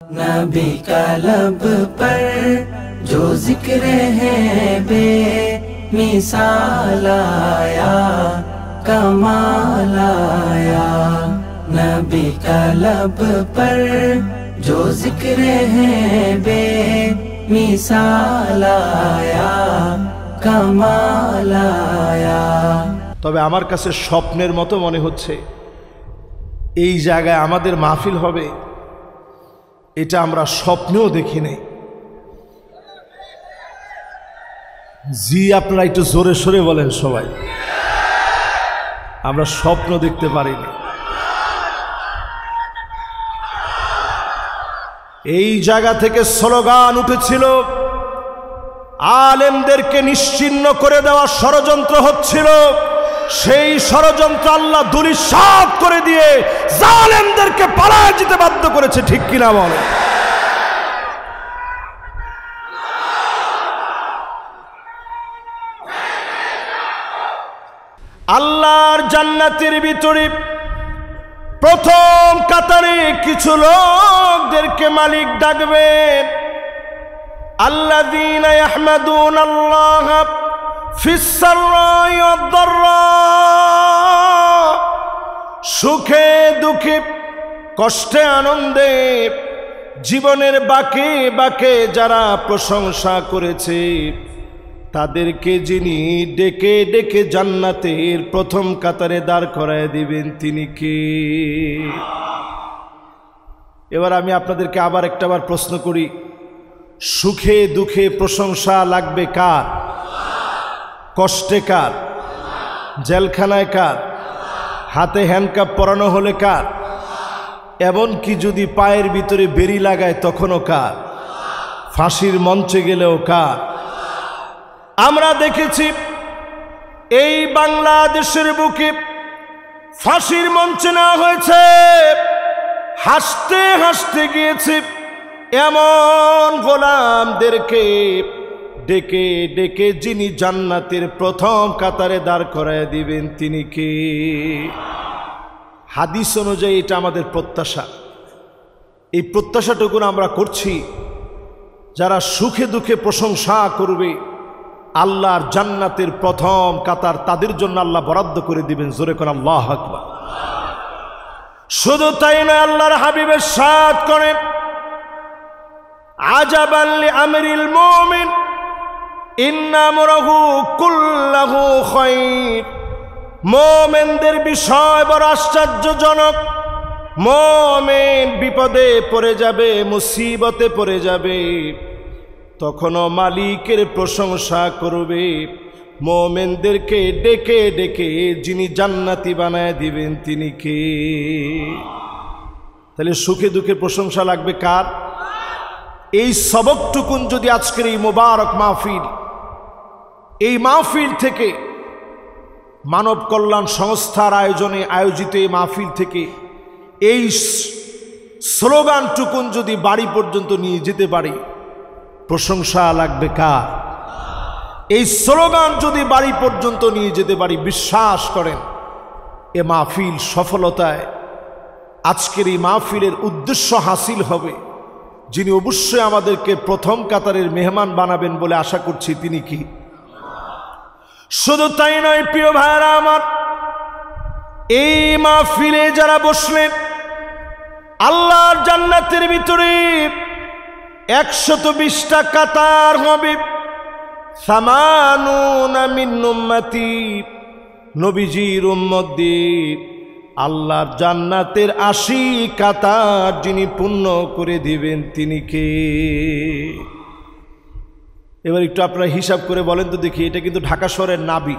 नबी का लब पर जो जिक्र है बे मिसाल आया कमाल आया। नबी का लब पर जो जिक्र है बे मिसाल आया कमाल आया। তবে আমার কাছে স্বপ্নের মতো মনে হচ্ছে এই জায়গায় আমাদের মাহফিল হবে, এটা আমরা স্বপ্নেও দেখি নাই। জি আপনারা একটু জোরে সোরে বলেন সবাই, আমরা স্বপ্ন দেখতে পারিনি। এই জায়গা থেকে স্লোগান উঠেছিল, আলেমদেরকে নিশ্চিহ্ন করে দেওয়া ষড়যন্ত্র হচ্ছিল, সেই ষড়যন্ত্র আল্লাহ ধূলিসাৎ করে দিয়ে জালেমদেরকে পালায় যেতে বাধ্য করেছে। ঠিক কিনা বলে? আল্লাহর জান্নাতের ভিতরে প্রথম কাতারে কিছু লোকদেরকে মালিক ডাকবেন, আল্লাযীনা ইয়াহমাদুনাল্লাহ ফিস সাররাই ওয়াদ দাররা। সুখে দুঃখে কষ্টে আনন্দে জীবনের বাঁকে বাঁকে যারা প্রশংসা করেছে তাদেরকে যিনি ডেকে ডেকে জান্নাতের প্রথম কাতারে দাঁড় করায় দিবেন তিনি কে? এবার আমি আপনাদেরকে আবার একটাবার প্রশ্ন করি, সুখে দুঃখে প্রশংসা লাগবে কার? কষ্টে কার? জেলখানায় কার? হাতে হ্যান্ডকাপ পরানো হলে কার? এমনকি যদি পায়ের ভিতরে বেড়ি লাগায় তখনও কার? ফাঁসির মঞ্চে গেলেও কার? আমরা দেখেছি এই বাংলাদেশের বুকে ফাঁসির মঞ্চে নেওয়া হয়েছে, হাসতে হাসতে গিয়েছে এমন গোলামদেরকে ডেকে ডেকে যিনি জান্নাতের প্রথম কাতারে দাঁড় করায় দিবেন তিনি কে? হাদিস অনুযায়ী এটা আমাদের প্রত্যাশা। এই প্রত্যাশাটুকু আমরা করছি, যারা সুখে দুঃখে প্রশংসা করবে আল্লাহর জান্নাতের প্রথম কাতার তাদের জন্য আল্লাহ বরাদ্দ করে দিবেন। জোরে করে আল্লাহু আকবার। শুধু তাই নয়, আল্লাহর হাবিবের সাথ করেন, আজাবান লিআমরিল মুমিন ইন্না আমরাহু কুল্লাহু খায়র। মুমিনদের বিষয় বড় আশ্চর্যজনক। মুমিন বিপদে পড়ে যাবে, মুসিবতে পড়ে যাবে, তখনও মালিকের প্রশংসা করবে। মুমিনদেরকে ডেকে ডেকে যিনি জান্নাতি বানায় দিবেন তিনি কে? তাহলে সুখে দুঃখে প্রশংসা লাগবে কার? এই সবকটুকুন যদি আজকের এই মোবারক মাহফিল, এই মাহফিল থেকে মানব কল্যাণ সংস্থার আয়োজনে আয়োজিত এই মাহফিল থেকে এই স্লোগানটুকুন যদি বাড়ি পর্যন্ত নিয়ে যেতে পারি, প্রশংসা লাগবে কার? এই স্লোগান যদি বাড়ি পর্যন্ত নিয়ে যেতে পারি, বিশ্বাস করেন এ মাহফিল সফলতায়, আজকের এই মাহফিলের উদ্দেশ্য হাসিল হবে। যিনি অবশ্যই আমাদেরকে প্রথম কাতারের মেহমান বানাবেন বলে আশা করছি তিনি কি? শুধু তাই নয় প্রিয় ভাইরা আমার, এই মাহফিলে যারা বসলেন আল্লাহর জান্নাতের ভিতরে 120টা কাতার হবে। সামানুনা মিন উম্মতি, নবীজির উম্মতদের আল্লাহর জান্নাতের 80 কাতার যিনি পূর্ণ করে দিবেন তিনি কে? এবার একটু আপনারা হিসাব করে বলেন তো দেখি, এটা কিন্তু ঢাকা শহরের নাভি।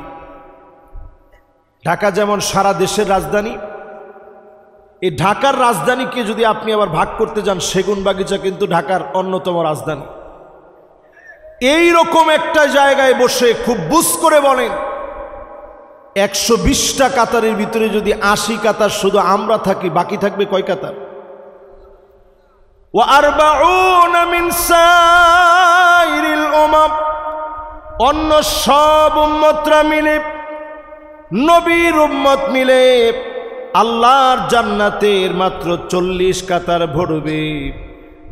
ঢাকা যেমন সারা দেশের রাজধানী, এই ঢাকার রাজধানীকে যদি আপনি আবার ভাগ করতে যান, সেগুনবাগিচা কিন্তু ঢাকার অন্যতম রাজধানী। এই রকম একটা জায়গায় বসে খুব বুঝ করে বলেন, 120টা কাতারের ভিতরে যদি 80 কাতার শুধু আমরা থাকি, বাকি থাকবে কয় কাতার? ওয়া আরবাউনা মিন সাইরিল উমাম, অন্য সব উম্মতরা মিলে, নবীর উম্মত মিলে আল্লাহর জান্নাতের মাত্র 40 কাতার ভরবে।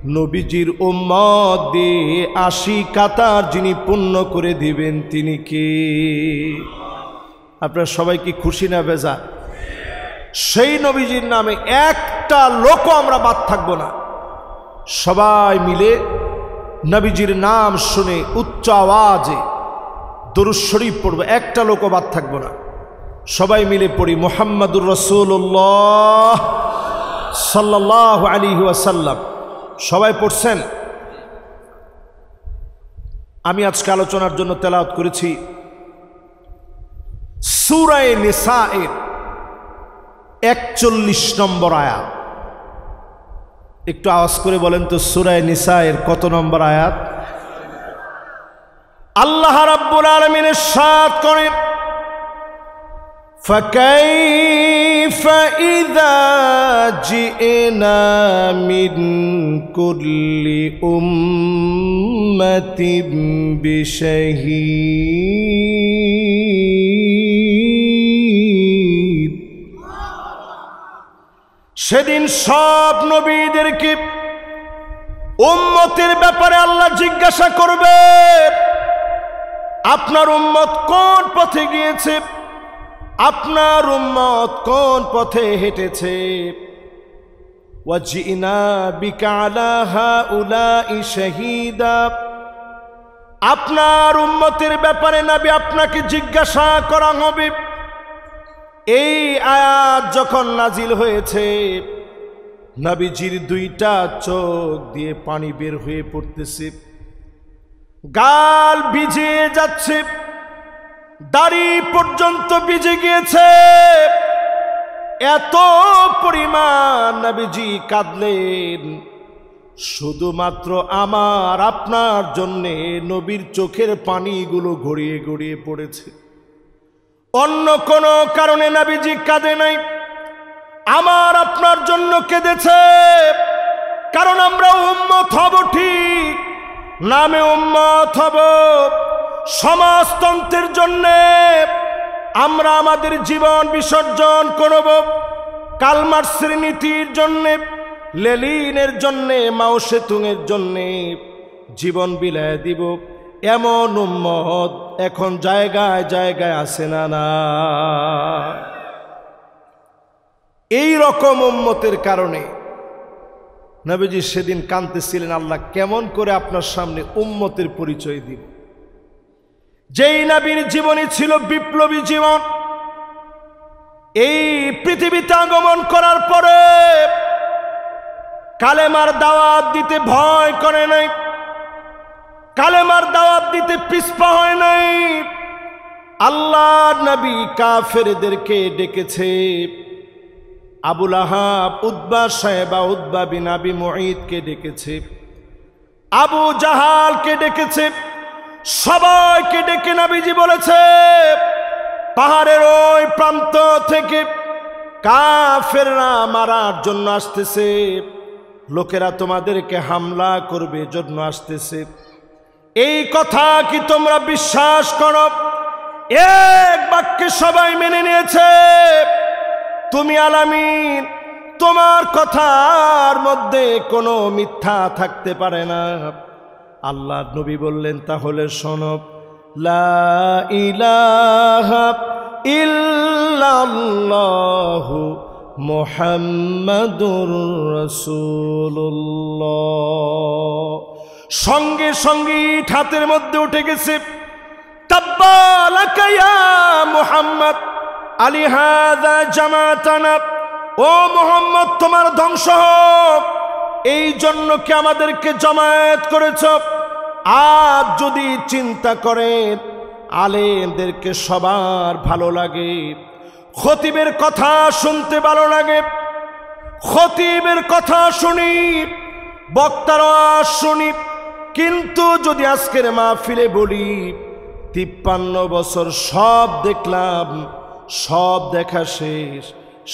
নবীজির উম্মত দিয়ে 80 কাতার যিনি পূর্ণ করে দিবেন তিনি কে? আপনারা সবাই কি খুশি না বেজার? সেই নবীজির নামে একটা লোকও আমরা বাদ থাকবো না। সবাই মিলে নবীজির নাম শুনে উচ্চ আওয়াজে দরুদ শরীফ পড়ব, একটা লোকও বাদ থাকবো না। সবাই মিলে পড়ি মুহাম্মাদুর রাসূলুল্লাহ সাল্লাল্লাহু আলাইহি ওয়াসাল্লাম। সবাই পড়ছেন? আমি আজকে আলোচনার জন্য তেলাওয়াত করেছি সূরা নিসা-এর 41 নম্বর আয়াত। একটু আওয়াজ করে বলেন তো, সূরা নিসা-এর কত নম্বর আয়াত? আল্লাহ রাব্বুল আলামিন ইরশাদ করেন, ফাকাইফা ইযা জি'না মিন কুল্লি উম্মাতিন বিশাহীদ। সেদিন সব নবীদেরকে উম্মতের ব্যাপারে আল্লাহ জিজ্ঞাসা করবে, আপনার উম্মত কোন পথে গিয়েছে, আপনার উম্মত কোন পথে হেঁটেছে। ওয়াজিনা বিকা আলা হাউলাই শাহীদা, আপনার উম্মতের ব্যাপারে নবী আপনাকে জিজ্ঞাসা করা হবে। এই আয়াত যখন নাজিল হয়েছে, নবীজির 2টা চোখ দিয়ে পানি বের হয়ে পড়তেছে, গাল ভিজে যাচ্ছে, দাড়ি পর্যন্ত ভিজে গিয়েছে। এত পরিমাণ নবীজি কাঁদলেন, শুধুমাত্র আমার আপনার জন্যে নবীর চোখের পানিগুলো গড়িয়ে গড়িয়ে পড়েছে। অন্য কোনো কারণে নবীজি কাঁদে নাই, আমার আপনার জন্য কেঁদেছে। কারণ আমরা উম্মত হব ঠিক, নামে উম্মত হব, সমাজতন্ত্রের জন্যে আমরা আমাদের জীবন বিসর্জন করব, কালমার্সের নীতির জন্যে, লেনিনের জন্যে, মাও সেতুংয়ের জন্যে জীবন বিলায় দিব। এমন উম্মত এখন জায়গায় জায়গায় আছে না না? এই রকম উম্মতের কারণে নবীজি সেদিন কাঁদতেছিলেন, আল্লাহ কেমন করে আপনার সামনে উম্মতের পরিচয় দিব। যেই নবীর জীবনী ছিল বিপ্লবী জীবন, এই পৃথিবীতে আগমন করার পরে কালেমার দাওয়াত দিতে ভয় করে নাই, কালেমার দাওয়াত দিতে পিছপা হয় নাই। আল্লাহর নবী কাফেরদেরকে ডেকেছে, আবুল আহাব, উতবা সাহেবা, উতবা বিন আবি মুঈদকে ডেকেছে, আবু জাহালকে ডেকেছে, সবাইকে ডেকে নবীজি বলেছে, পাহাড়ের ওই প্রান্ত থেকে কাফেররা মারার জন্য আসতেছে, লোকেরা তোমাদেরকে হামলা করবে জন্য আসতেছে। এই কথা কি তোমরা বিশ্বাস করো? এক বাক্যে সবাই মেনে নিয়েছে, তুমি আলামিন, তোমার কথার মধ্যে কোনো মিথ্যা থাকতে পারে না। আল্লাহর নবী বললেন, তাহলে শোনো, লা ইলাহা ইল্লাল্লাহু মুহাম্মাদুর রাসূলুল্লাহ। সঙ্গে সঙ্গে হাতের মধ্যে উঠে গেছে, তাব্বা লাকা ইয়া মুহাম্মদ আলিহাযা জামাতানা, ও মুহাম্মদ তোমার ধ্বংস হোক, এই জন্য কি আমাদেরকে জমায়েত করেছ? আজ যদি চিন্তা করেন, আলেমদেরকে সবার ভালো লাগে, খতিবের কথা শুনতে ভালো লাগে, খতিবের কথা শুনি, বক্তার আওয়াজ শুনি, কিন্তু যদি আজকের মাহফিলে বলি 53 বছর সব দেখলাম, সব দেখা শেষ,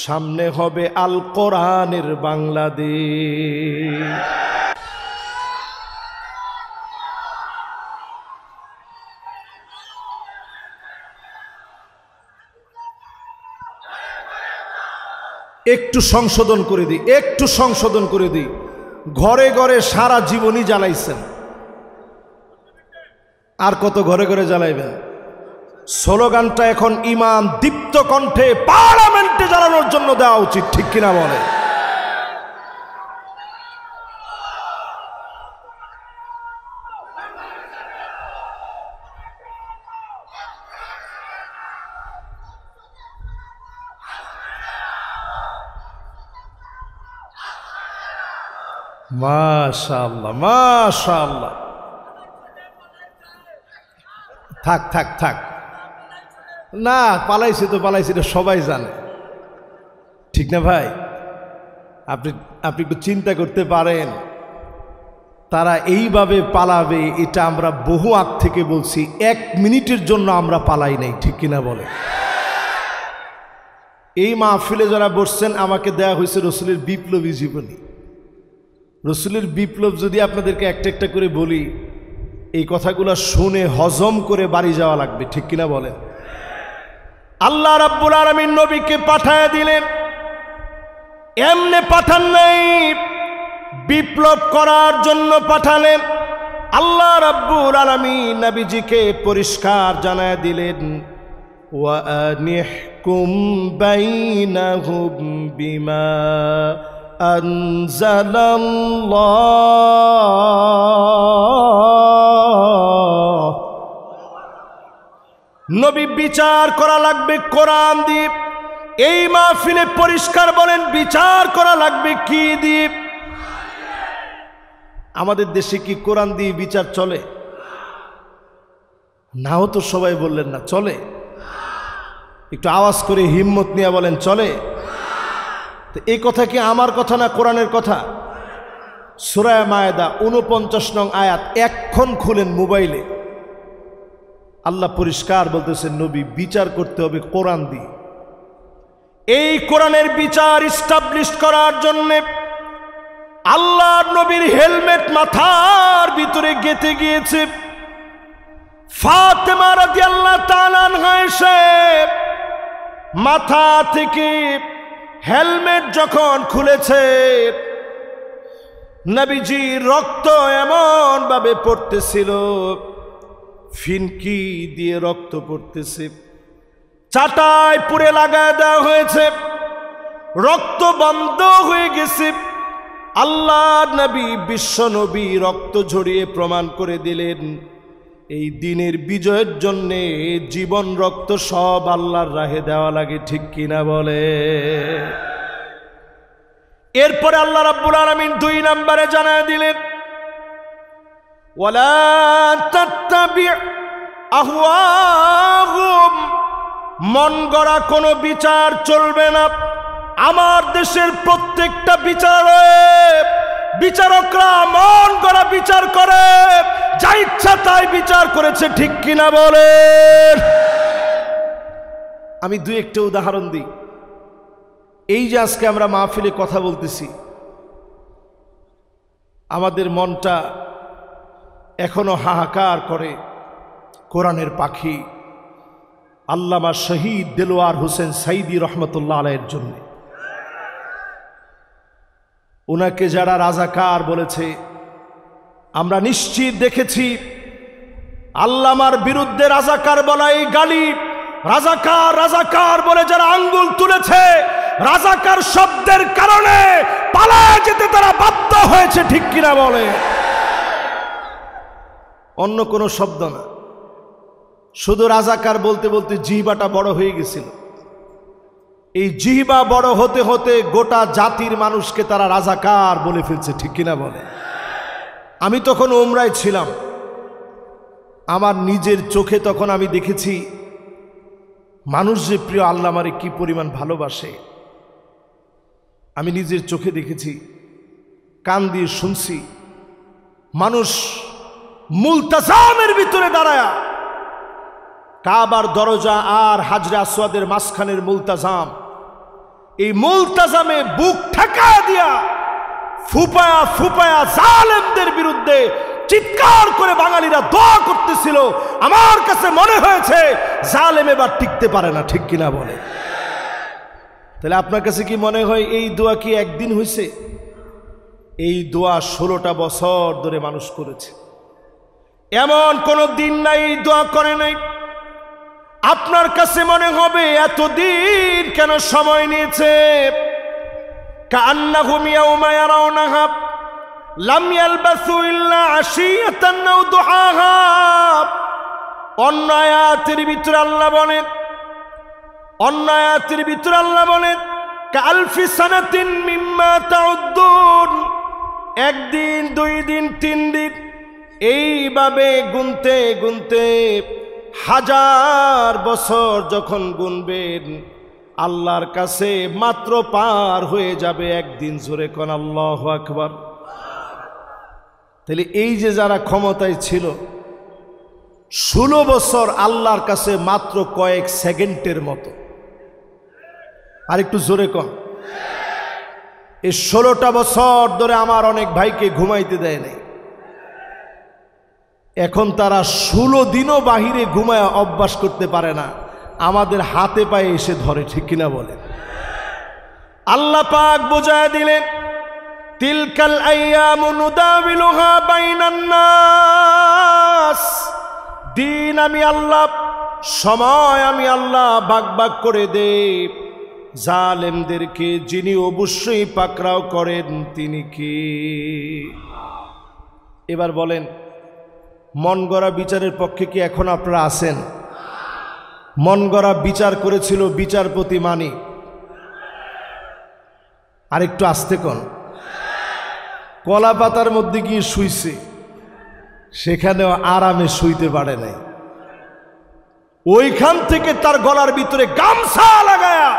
সামনে হবে আল কোরআনের বাংলাদেশ। একটু সংশোধন করে দিই, একটু সংশোধন করে দিই। ঘরে ঘরে সারা জীবনই জ্বালাইছেন, আর কত ঘরে ঘরে জ্বালাইবেন? স্লোগানটা এখন ইমান দীপ্ত কণ্ঠে পার্লামেন্টে জ্বালানোর জন্য দেওয়া উচিত, ঠিক কিনা বলে? মাশাআল্লাহ মাশাআল্লাহ। থাক থাক থাক, না পালাইছে তো পালাইছে, এটা সবাই জানে, ঠিক না ভাই? আপনি একটু চিন্তা করতে পারেন, তারা এইভাবে পালাবে এটা আমরা বহু আগ থেকে বলছি, 1 মিনিটের জন্য আমরা পালাই নাই, ঠিক কিনা বলে? এই মাহফিলে যারা বসছেন, আমাকে দেয়া হয়েছে রসুলের বিপ্লবী জীবনী। রসুলের বিপ্লব যদি আপনাদেরকে একটা একটা করে বলি, এই কথাগুলো শুনে হজম করে বাড়ি যাওয়া লাগবে, ঠিক কিনা বলেন? আল্লাহ রাব্বুল আলামিন নবীকে পাঠায় দিলেন, এমনে পাঠান নাই, বিপ্লব করার জন্য পাঠালেন। আল্লাহ রাব্বুল আলামিন নবীজিকে পরিষ্কার জানায় দিলেন, ওয়া আনিহকুম বাইনাহুম বিমা আনজালাল্লাহ। নবী বিচার করা লাগবে কোরআন দিয়ে। এই মাহফিলে পরিষ্কার বলেন, বিচার করা লাগবে কি দিয়ে? আমাদের দেশে কি কোরআন দিয়ে বিচার চলে? নাও তো সবাই বললেন না চলে। একটু আওয়াজ করে হিম্মত নিয়ে বলেন চলে। তো এই কথা কি আমার কথা না কোরআনের কথা? সূরা মায়েদা 49 নং আয়াত এখন খুলেন মোবাইলে, আল্লাহ পরিষ্কার বলতেছেন, নবী বিচার করতে হবে কোরআন দিয়ে। এই কোরআনের বিচার ইস্টাবলিশ করার জন্য আল্লাহর নবীর হেলমেট মাথার ভিতরে গেঁথে গিয়েছে। ফাতেমা রাদিয়াল্লাহু তাআলা আনহা এসে মাথা থেকে হেলমেট যখন খুলেছে, নবীজির রক্ত এমন ভাবে পড়তেছিল, ফিনকি দিয়ে রক্ত পড়তেছে, চাটাই পুরে লাগায় দেওয়া হয়েছে, রক্ত বন্ধ হয়ে গেছে। আল্লাহ নবী, বিশ্ব নবী রক্ত ঝরিয়ে প্রমাণ করে দিলেন, এই দিনের বিজয়ের জন্যে জীবন রক্ত সব আল্লাহর রাহে দেওয়া লাগে, ঠিক কিনা বলে? এরপরে আল্লাহ রাব্বুল আলামিন 2 নম্বরে জানায় দিলেন, ওয়ালা তাত্তাবি' আহওয়াহুম, মন গড়া কোনো বিচার চলবে না। আমার দেশের প্রত্যেকটা বিচারকরা মন গড়া বিচার করে, যা ইচ্ছা তাই বিচার করেছে, ঠিক কিনা বলেন? আমি 2-1টা উদাহরণ দিই। এই যে আজকে আমরা মাহফিলে কথা বলতেছি, আমাদের মনটা এখনো হাহাকার করে কোরআনের পাখি আল্লামা শহীদ দেলোয়ার হোসেন সাইদি রহমতুল্লাহ আলাইহির জন্য। ওনাকে যারা রাজাকার বলেছে, আমরা নিশ্চিত দেখেছি আল্লামার বিরুদ্ধে রাজাকার বলা এই গালি, রাজাকার রাজাকার বলে যারা আঙ্গুল তুলেছে, রাজাকার শব্দের কারণে পালায় যেতে তারা বাধ্য হয়েছে, ঠিক কিনা বলে? অন্য কোনো শব্দ না, শুধু রাজাকার বলতে বলতে জিহ্বাটা বড় হয়ে গেছিল। এই জিহ্বা বড় হতে হতে গোটা জাতির মানুষকে তারা রাজাকার বলে ফেলছে, ঠিক কিনা বলে? আমি তখন উমরায় ছিলাম, আমার নিজের চোখে তখন আমি দেখেছি মানুষ যে প্রিয় আল্লামারে কি পরিমাণ ভালোবাসে। আমি নিজের চোখে দেখেছি, কান দিয়ে শুনছি, মানুষ মুলতাজামের ভিতরে দাঁড়ায়া, কাবার দরজা আর হাজরে আসওয়াদের মাঝখানের মুলতাজাম, এই মুলতাজামে বুক ঠেকা দিয়া ফুপায়া ফুপায়া জালেমদের বিরুদ্ধে চিৎকার করে বাঙালিরা দোয়া করতেছিল। আমার কাছে মনে হয়েছে জালেম এবার টিকতে পারে না, ঠিক কিনা বলে? তাহলে আপনার কাছে কি মনে হয় এই দোয়া কি একদিন হয়েছে? এই দোয়া 16টা বছর ধরে মানুষ করেছে। এমন কোনো দিন নাই এই দোয়া করে নাই। আপনার কাছে মনে হবে এতদিন কেন সময় নিয়েছে। কান্নাহুম ইয়াউমা ইয়ারাউনাহা লাম ইয়ালবাসু ইল্লা আশিয়াতান আও দুহাহা। অন্য আয়াতের ভিতরে আল্লাহ বলেন কালফি সানাতিন মিম্মা তাউদ্দুন। একদিন, 2 দিন, 3 দিন এইভাবে গুনতে গুনতে 1000 বছর যখন গুনবেন আল্লাহর কাছে মাত্র পার হয়ে যাবে একদিন। জোরে কোন আল্লাহু আকবার। তাহলে এই যে যারা ক্ষমতায় ছিল 16 বছর আল্লাহর কাছে মাত্র কয়েক সেকেন্ডের মতো। আর একটু জোরে কন। এই 16টা বছর ধরে আমার অনেক ভাইকে ঘুমাইতে দেয় নাই। এখন তারা 16 দিনও বাহিরে ঘুমায় অভ্যাস করতে পারে না, আমাদের হাতে পায়ে এসে ধরে। ঠিক কিনা বলে? আল্লাহ পাক বোঝায় দিলেন তিলকাল আইয়ামু নুদাবিলুহা বাইনান নাস। দিন আমি আল্লাহ, সময় আমি আল্লাহ ভাগ ভাগ করে দেই। জালেমদেরকে যিনি অবশ্যই পাকড়াও করেন তিনি কি? এবার বলেন, মন গড়া বিচারের পক্ষে কি এখন আপনারা আছেন? মন গড়া বিচার করেছিল বিচারপতি মানিক। আরেকটু আস্তে কোন। কলা পাতার মধ্যে গিয়ে শুইছে, সেখানেও আরামে শুইতে পারে নাই। ওইখান থেকে তার গলার ভিতরে গামছা লাগায়া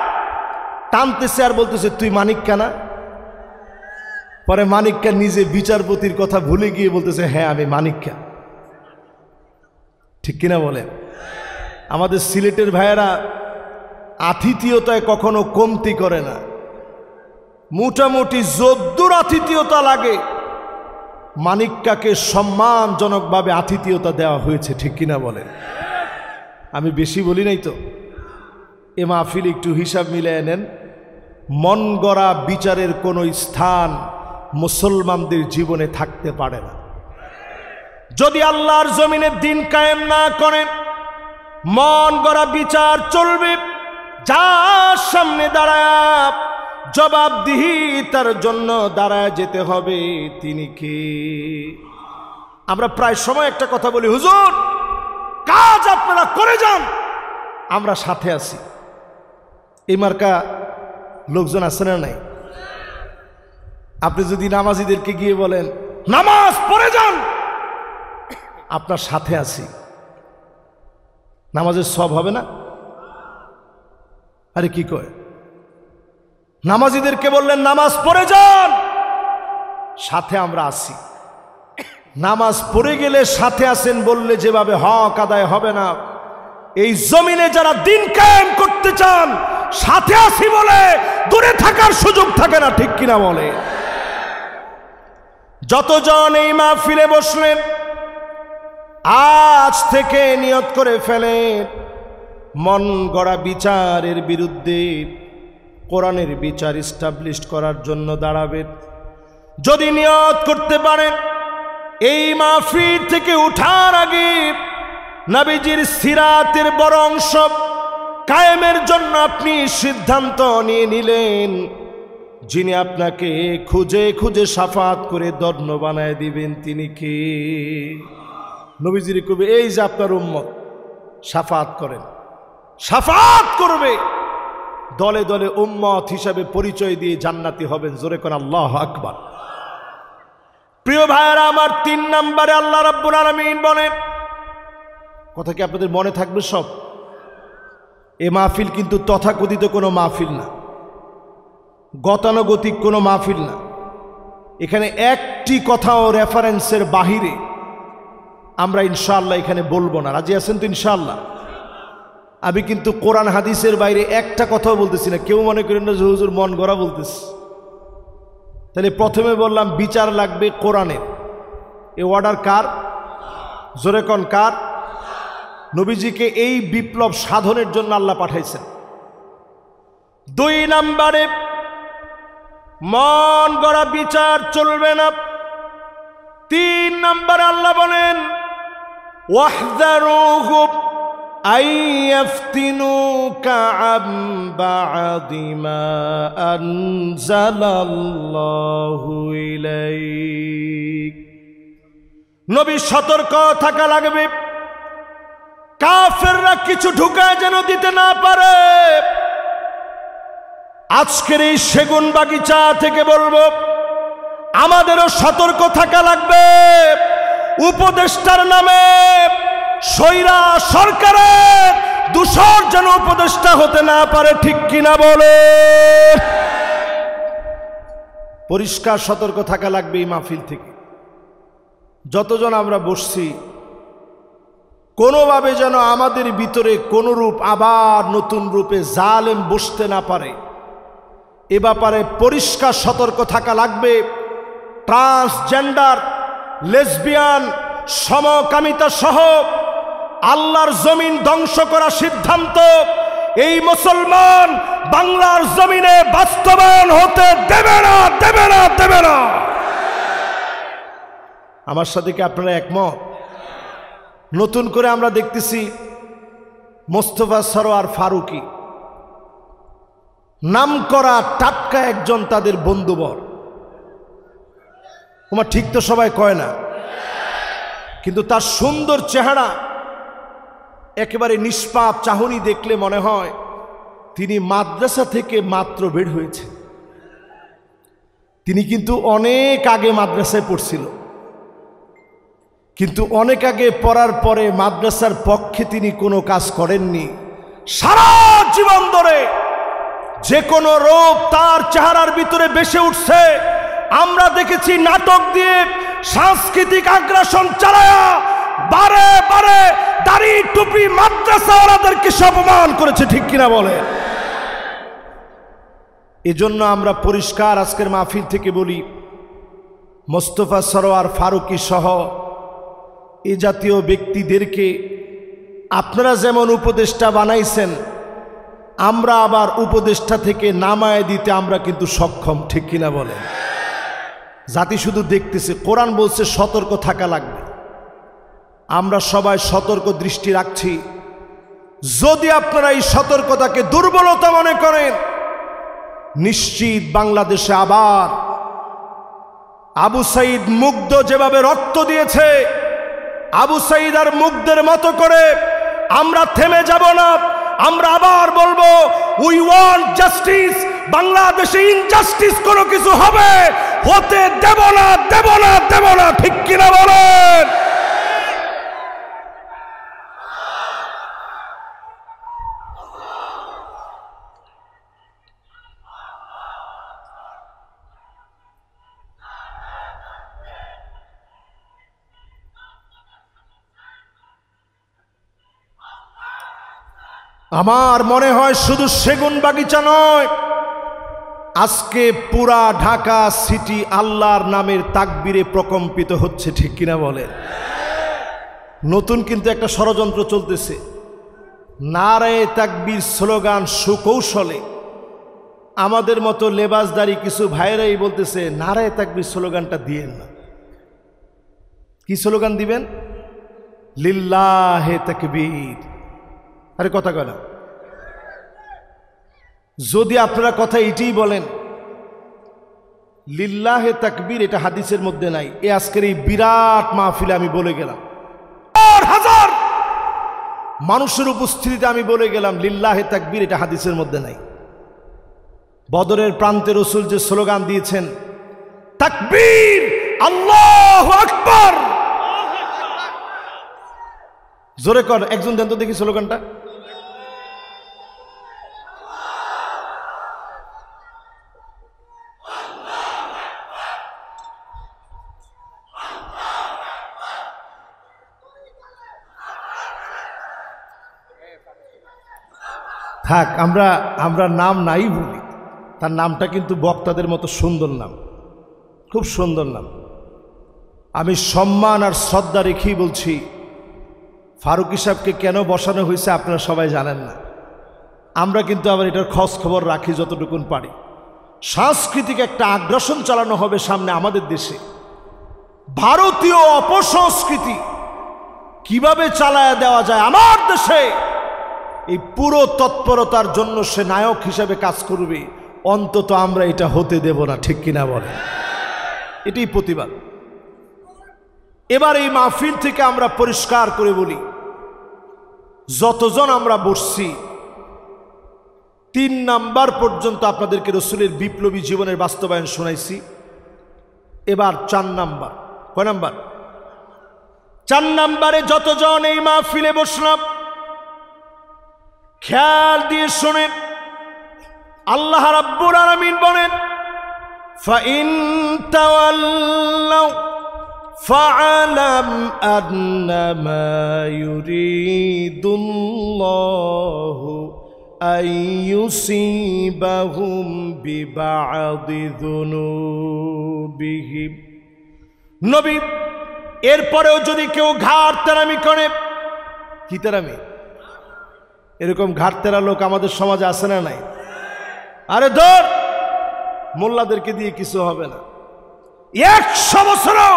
টানতেছে আর বলতেছে তুই মানিক্কা না? পরে মানিক্কা নিজে বিচারপতির কথা ভুলে গিয়ে বলতেছে হ্যাঁ আমি মানিক্কা। ঠিক কিনা বলেন? আমাদের সিলেটের ভাইয়েরা আতিথেয়তায় কখনো কমতি করে না। মোটামুটি যদ্দূর আতিথেয়তা লাগে মানিক্কাকে সম্মানজনকভাবে আতিথেয়তা দেওয়া হয়েছে। ঠিক কিনা বলেন? আমি বেশি বলি নাই তো। এ মাহফিল একটু হিসাব মিলিয়ে নেন। মন গড়া বিচারের কোনো স্থান মুসলমানদের জীবনে থাকতে পারে না। যদি আল্লাহর জমিনে দিন কায়েম না করেন, মন গড়া বিচার চলবে। যার সামনে দাঁড়ায় জবাবদিহি তার জন্য দাঁড়ায় যেতে হবে, তিনি কে? আমরা প্রায় সময় একটা কথা বলি, হুজুর কাজ আপনারা করে যান, আমরা সাথে আছি। এই মার্কা লোকজন আছে না নাই? আপনি যদি নামাজিদেরকে গিয়ে বলেন নামাজ পড়ে যান, আপনার সাথে আছি, নামাজের সব হবে না? আরে কি কয়? নামাজিদেরকে বললেন নামাজ পড়ে যান, সাথে আমরা আছি। নামাজ পড়ে গেলে সাথে আছেন বললে যেভাবে হক আদায় হবে না। এই জমিনে যারা দিন কায়েম করতে চান, সাথে আছি বলে দূরে থাকার সুযোগ থাকে না। ঠিক কিনা বলে? যতজন এই মাহফিলে বসলেন আজ থেকে নিয়ত করে ফেলেন মন গড়া বিচারের বিরুদ্ধে কোরআনের বিচার এস্টাবলিশ করার জন্য দাঁড়াবেন। যদি নিয়ত করতে পারেন এই মাহফিল থেকে উঠার আগে নবীজির সিরাতের বড় অংশ কায়েমের জন্য আপনি সিদ্ধান্ত নিয়ে নিলেন, যিনি আপনাকে খুঁজে খুঁজে শাফাত করে দর্ণ বানায় দিবেন তিনি কে? নবীজির কবে এই যে আপনার উম্মত শাফাত করেন, শাফাত করবে, দলে দলে উম্মত হিসাবে পরিচয় দিয়ে জান্নাতি হবেন। জোরে কোন আল্লাহু আকবার। প্রিয় ভাইয়েরা আমার, 3 নম্বরে আল্লাহ রাব্বুল আলামিন বলেন, কথা কি আপনাদের মনে থাকবে সব? এ মাহফিল কিন্তু তথাকথিত কোনো মাহফিল না, গতানুগতিক কোনো মাহফিল না। এখানে একটি কথাও রেফারেন্সের বাহিরে আমরা ইনশাআল্লাহ এখানে বলবো না। রাজি আছেন তো ইনশাআল্লাহ? আমি কিন্তু কোরআন হাদিসের বাইরে একটা কথাও বলতেছি না। কেউ মনে করেন না যে হুজুর মন গড়া বলতেছি। তাহলে প্রথমে বললাম বিচার লাগবে কোরআনের। এ অর্ডার কার? জোরে কোন কার? নবীজিকে এই বিপ্লব সাধনের জন্য আল্লাহ পাঠাইছেন। 2 নম্বরে মন গড়া বিচার চলবে না। 3 নম্বর আল্লাহ বলেন ওয়াহযারুহুম আইয়াফতিনুকা আন বা'দি মা আনজালাল্লাহু ইলাইক। নবী সতর্ক থাকা লাগবে, কাফেররা কিছু ঢুকায় যেন দিতে না পারে। আজকের এই সেগুন বাগিচা থেকে বলবো, আমাদেরও সতর্ক থাকা লাগবে। উপদেষ্টার নামে স্বৈরা সরকারের দূষর যেন উপদেষ্টা হতে না পারে, ঠিক কিনা বলে? পরিষ্কার সতর্ক থাকা লাগবে এই মাহফিল থেকে। যতজন আমরা বসছি, কোনোভাবে যেন আমাদের ভিতরে কোন রূপ আবার নতুন রূপে জালেম বসতে না পারে, এ ব্যাপারে পরিষ্কার সতর্ক থাকা লাগবে। ট্রান্সজেন্ডার, লেসবিয়ান, সমকামিতা সহ আল্লাহর জমিন ধ্বংস করার সিদ্ধান্ত এই মুসলমান বাংলার জমিনে বাস্তবায়ন হতে দেবে না, দেবে না, দেবে না। আমার সাথে কি আপনারা একমত? নতুন করে আমরা দেখতেছি মোস্তফা সরোয়ার ফারুকী নামকরা টাটকা একজন তাদের বন্ধুবর। তোমার ঠিক তো সবাই কয় না, কিন্তু তার সুন্দর চেহারা, একেবারে নিষ্পাপ চাহনি দেখলে মনে হয় তিনি মাদ্রাসা থেকে মাত্র বের হয়েছে। তিনি কিন্তু অনেক আগে মাদ্রাসায় পড়ছিল, কিন্তু অনেক আগে পড়ার পরে মাদ্রাসার পক্ষে তিনি কোনো কাজ করেননি। সারা জীবন ধরে যে কোনো রূপ তার চেহারার ভিতরে ভেসে উঠছে। আমরা দেখেছি নাটক দিয়ে সাংস্কৃতিক আগ্রাসন চালায়া বারে বারে দাড়ি টুপি মাদ্রাসাওয়ালাদেরকে অপমান করেছে, ঠিক কিনা বলে? এজন্য আমরা পরিষ্কার আজকের মাহফিল থেকে বলি, মোস্তফা সরোয়ার ফারুকী সহ এই জাতীয় ব্যক্তিদেরকে আপনারা যেমন উপদেষ্টা বানাইছেন, আমরা আবার উপদেষ্টা থেকে নামায় দিতে আমরা কিন্তু সক্ষম, ঠিক কিনা বলেন? জাতি শুধু দেখতেছে, কোরআন বলছে সতর্ক থাকা লাগবে। আমরা সবাই সতর্ক দৃষ্টি রাখছি। যদি আপনারা এই সতর্কতাকে দুর্বলতা মনে করেন, নিশ্চিত বাংলাদেশে আবার আবু সাঈদ মুগ্ধ যেভাবে রক্ত দিয়েছে, আবু সাঈদ আর মুগ্ধের মতো করে আমরা থেমে যাব না। আমরা আবার বলবো, উই ওয়ান্ট জাস্টিস। বাংলাদেশে ইনজাস্টিস কোনো কিছু হবে, হতে দেব না, দেব না, দেব না, ঠিক কিনা বলেন? আমার মনে হয় শুধু সেগুন বাগিচা নয়, আজকে পুরা ঢাকা সিটি আল্লাহর নামের তাকবীরে প্রকম্পিত হচ্ছে, ঠিক কিনা বলেন? নতুন কিন্তু একটা ষড়যন্ত্র চলতেছে। নারায়ে তাকবীর স্লোগান সুকৌশলে আমাদের মতো লেবাসদারি কিছু ভাইরাই বলতেছে, নারায়ে তাকবীর স্লোগানটা দিয়েন না। কি স্লোগান দিবেন? লিল্লাহে তাকবীর। আরে কথা কয় না। যদি আপনারা কথা এটাই বলেন লিল্লাহে তাকবীর, এটা হাদিসের মধ্যে নাই। আজকের এই বিরাট মাহফিলে আমি বলে গেলাম, হাজার মানুষের উপস্থিতিতে আমি বলে গেলাম লিল্লাহে তাকবীর, এটা হাদিসের মধ্যে নাই। বদরের প্রান্তে রাসূল যে স্লোগান দিয়েছেন, তাকবীর, আল্লাহু আকবার। জোরে কর, একজন দেন তো দেখি স্লোগানটা। থাক, আমরা নাম নাই বলি, তার নামটা কিন্তু বক্তাদের মতো সুন্দর নাম, খুব সুন্দর নাম। আমি সম্মান আর শ্রদ্ধা রেখেই বলছি, ফারুকী সাহেবকে কেন বসানো হয়েছে আপনারা সবাই জানেন না। আমরা কিন্তু আবার এটার খোঁজ খবর রাখি যতটুকুন পারি। সাংস্কৃতিক একটা আগ্রাসন চালানো হবে সামনে আমাদের দেশে। ভারতীয় অপসংস্কৃতি কিভাবে চালায়া দেওয়া যায় আমার দেশে, এই পুরো তৎপরতার জন্য সে নায়ক হিসেবে কাজ করবে। অন্তত আমরা এটা হতে দেব না, ঠিক কিনা বলেন? এটাই প্রতিবাদ। এবার এই মাহফিল থেকে আমরা পরিষ্কার করে বলি, যতজন আমরা বসছি 3 নাম্বার পর্যন্ত আপনাদেরকে রসুলের বিপ্লবী জীবনের বাস্তবায়ন শোনাইছি। এবার 4 নাম্বার। কয় নাম্বার? 4 নাম্বারে যতজন এই মাহফিলে বসলাম, খেয়াল দিয়ে শোনেন। আল্লাহ রাব্বুল আলামিন বলেন, ফাইন তাওয়াল্লাউ ফাআলাম আন্নামা ইউরিদুল্লাহু আইয়ুসিবাহুম বিবা'দি যুনুবিহিম। নবী, এরপরেও যদি কেউ ঘাড় তেরামি করে, কি তেরামি? এরকম ঘাড় তেরা লোক আমাদের সমাজে আছে না নাই? আরে ধর, মোল্লাদেরকে দিয়ে কিছু হবে না। 100 বছরও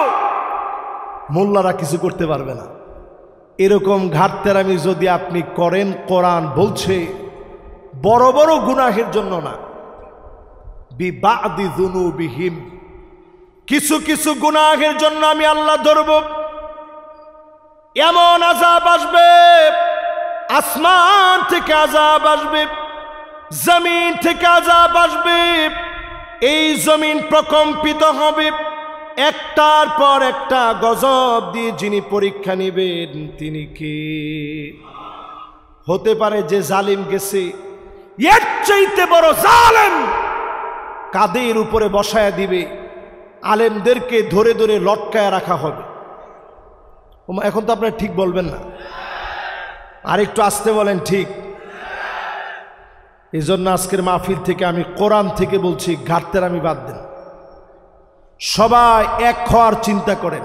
মোল্লারা কিছু করতে পারবে না। এরকম ঘাড় তেরামি যদি আপনি করেন, কোরআন বলছে বড় বড় গুনাহের জন্য না, বিবা'দি যুনুবিহিম, কিছু কিছু গুনাহের জন্য আমি আল্লাহ ধরব। এমন আযাব আসবে, আসমান থেকে আযাব আসবে, জমিন থেকে আযাব আসবে। এই জমিন প্রকম্পিত হবে, একটার পর একটা গজব দিয়ে যিনি পরীক্ষা নেবেন তিনি কে? হতে পারে যে জালিম গেছে, এর চাইতে বড় জালেম কাদের উপরে বসায়া দিবে, আলেমদেরকে ধরে ধরে লটকায় রাখা হবে। এখন তো আপনারা ঠিক বলবেন না, আর একটু আস্তে বলেন ঠিক। এই জন্য আজকের মাহফিল থেকে আমি কোরআন থেকে বলছি, ঘাটতের আমি বাদ দেন, সবাই এক হওয়ার চিন্তা করেন।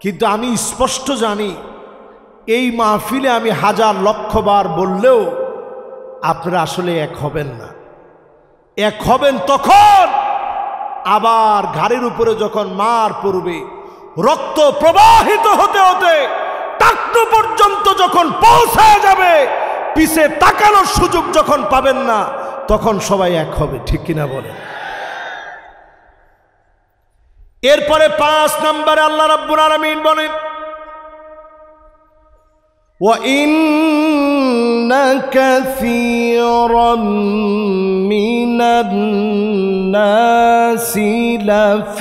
কিন্তু আমি স্পষ্ট জানি, এই মাহফিলে আমি 1000 লক্ষ বার বললেও আপনারা আসলে এক হবেন না। এক হবেন তখন আবার ঘাড়ের উপরে যখন মার পড়বে, রক্ত প্রবাহিত হতে হতে টাকনু পর্যন্ত যখন পৌঁছায় যাবে, পিছে তাকানোর সুযোগ যখন পাবেন না, তখন সবাই এক হবে, ঠিক কিনা বলেন? এরপরে 5 নম্বরে আল্লাহ রাব্বুল আলামিন বলেন, ওয়া ইন্না কাসীরাম মিনান নাসি লাফাসিকুন।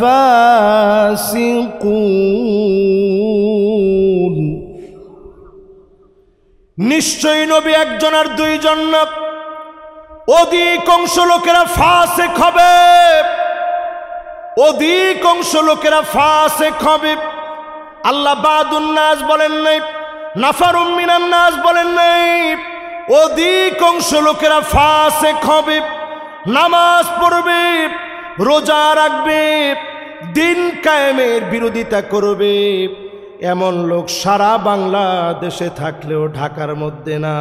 নিশ্চয়ই নবী একজন আর 2 জন না, অধিকাংশ লোকেরা ফাসিক হবে, অধিকাংশ লোকেরা ফাসিক হবে। আল্লাহ বাদুন নাস বলেন নাই, নাফারুম মিনান নাস বলেন নাই। অধিকাংশ লোকেরা ফাসিক হবে, নামাজ পড়বে, রোজা রাখবে, দিন কায়েমের বিরোধিতা করবে। এমন লোক সারা বাংলাদেশে থাকলেও ঢাকার মধ্যে না।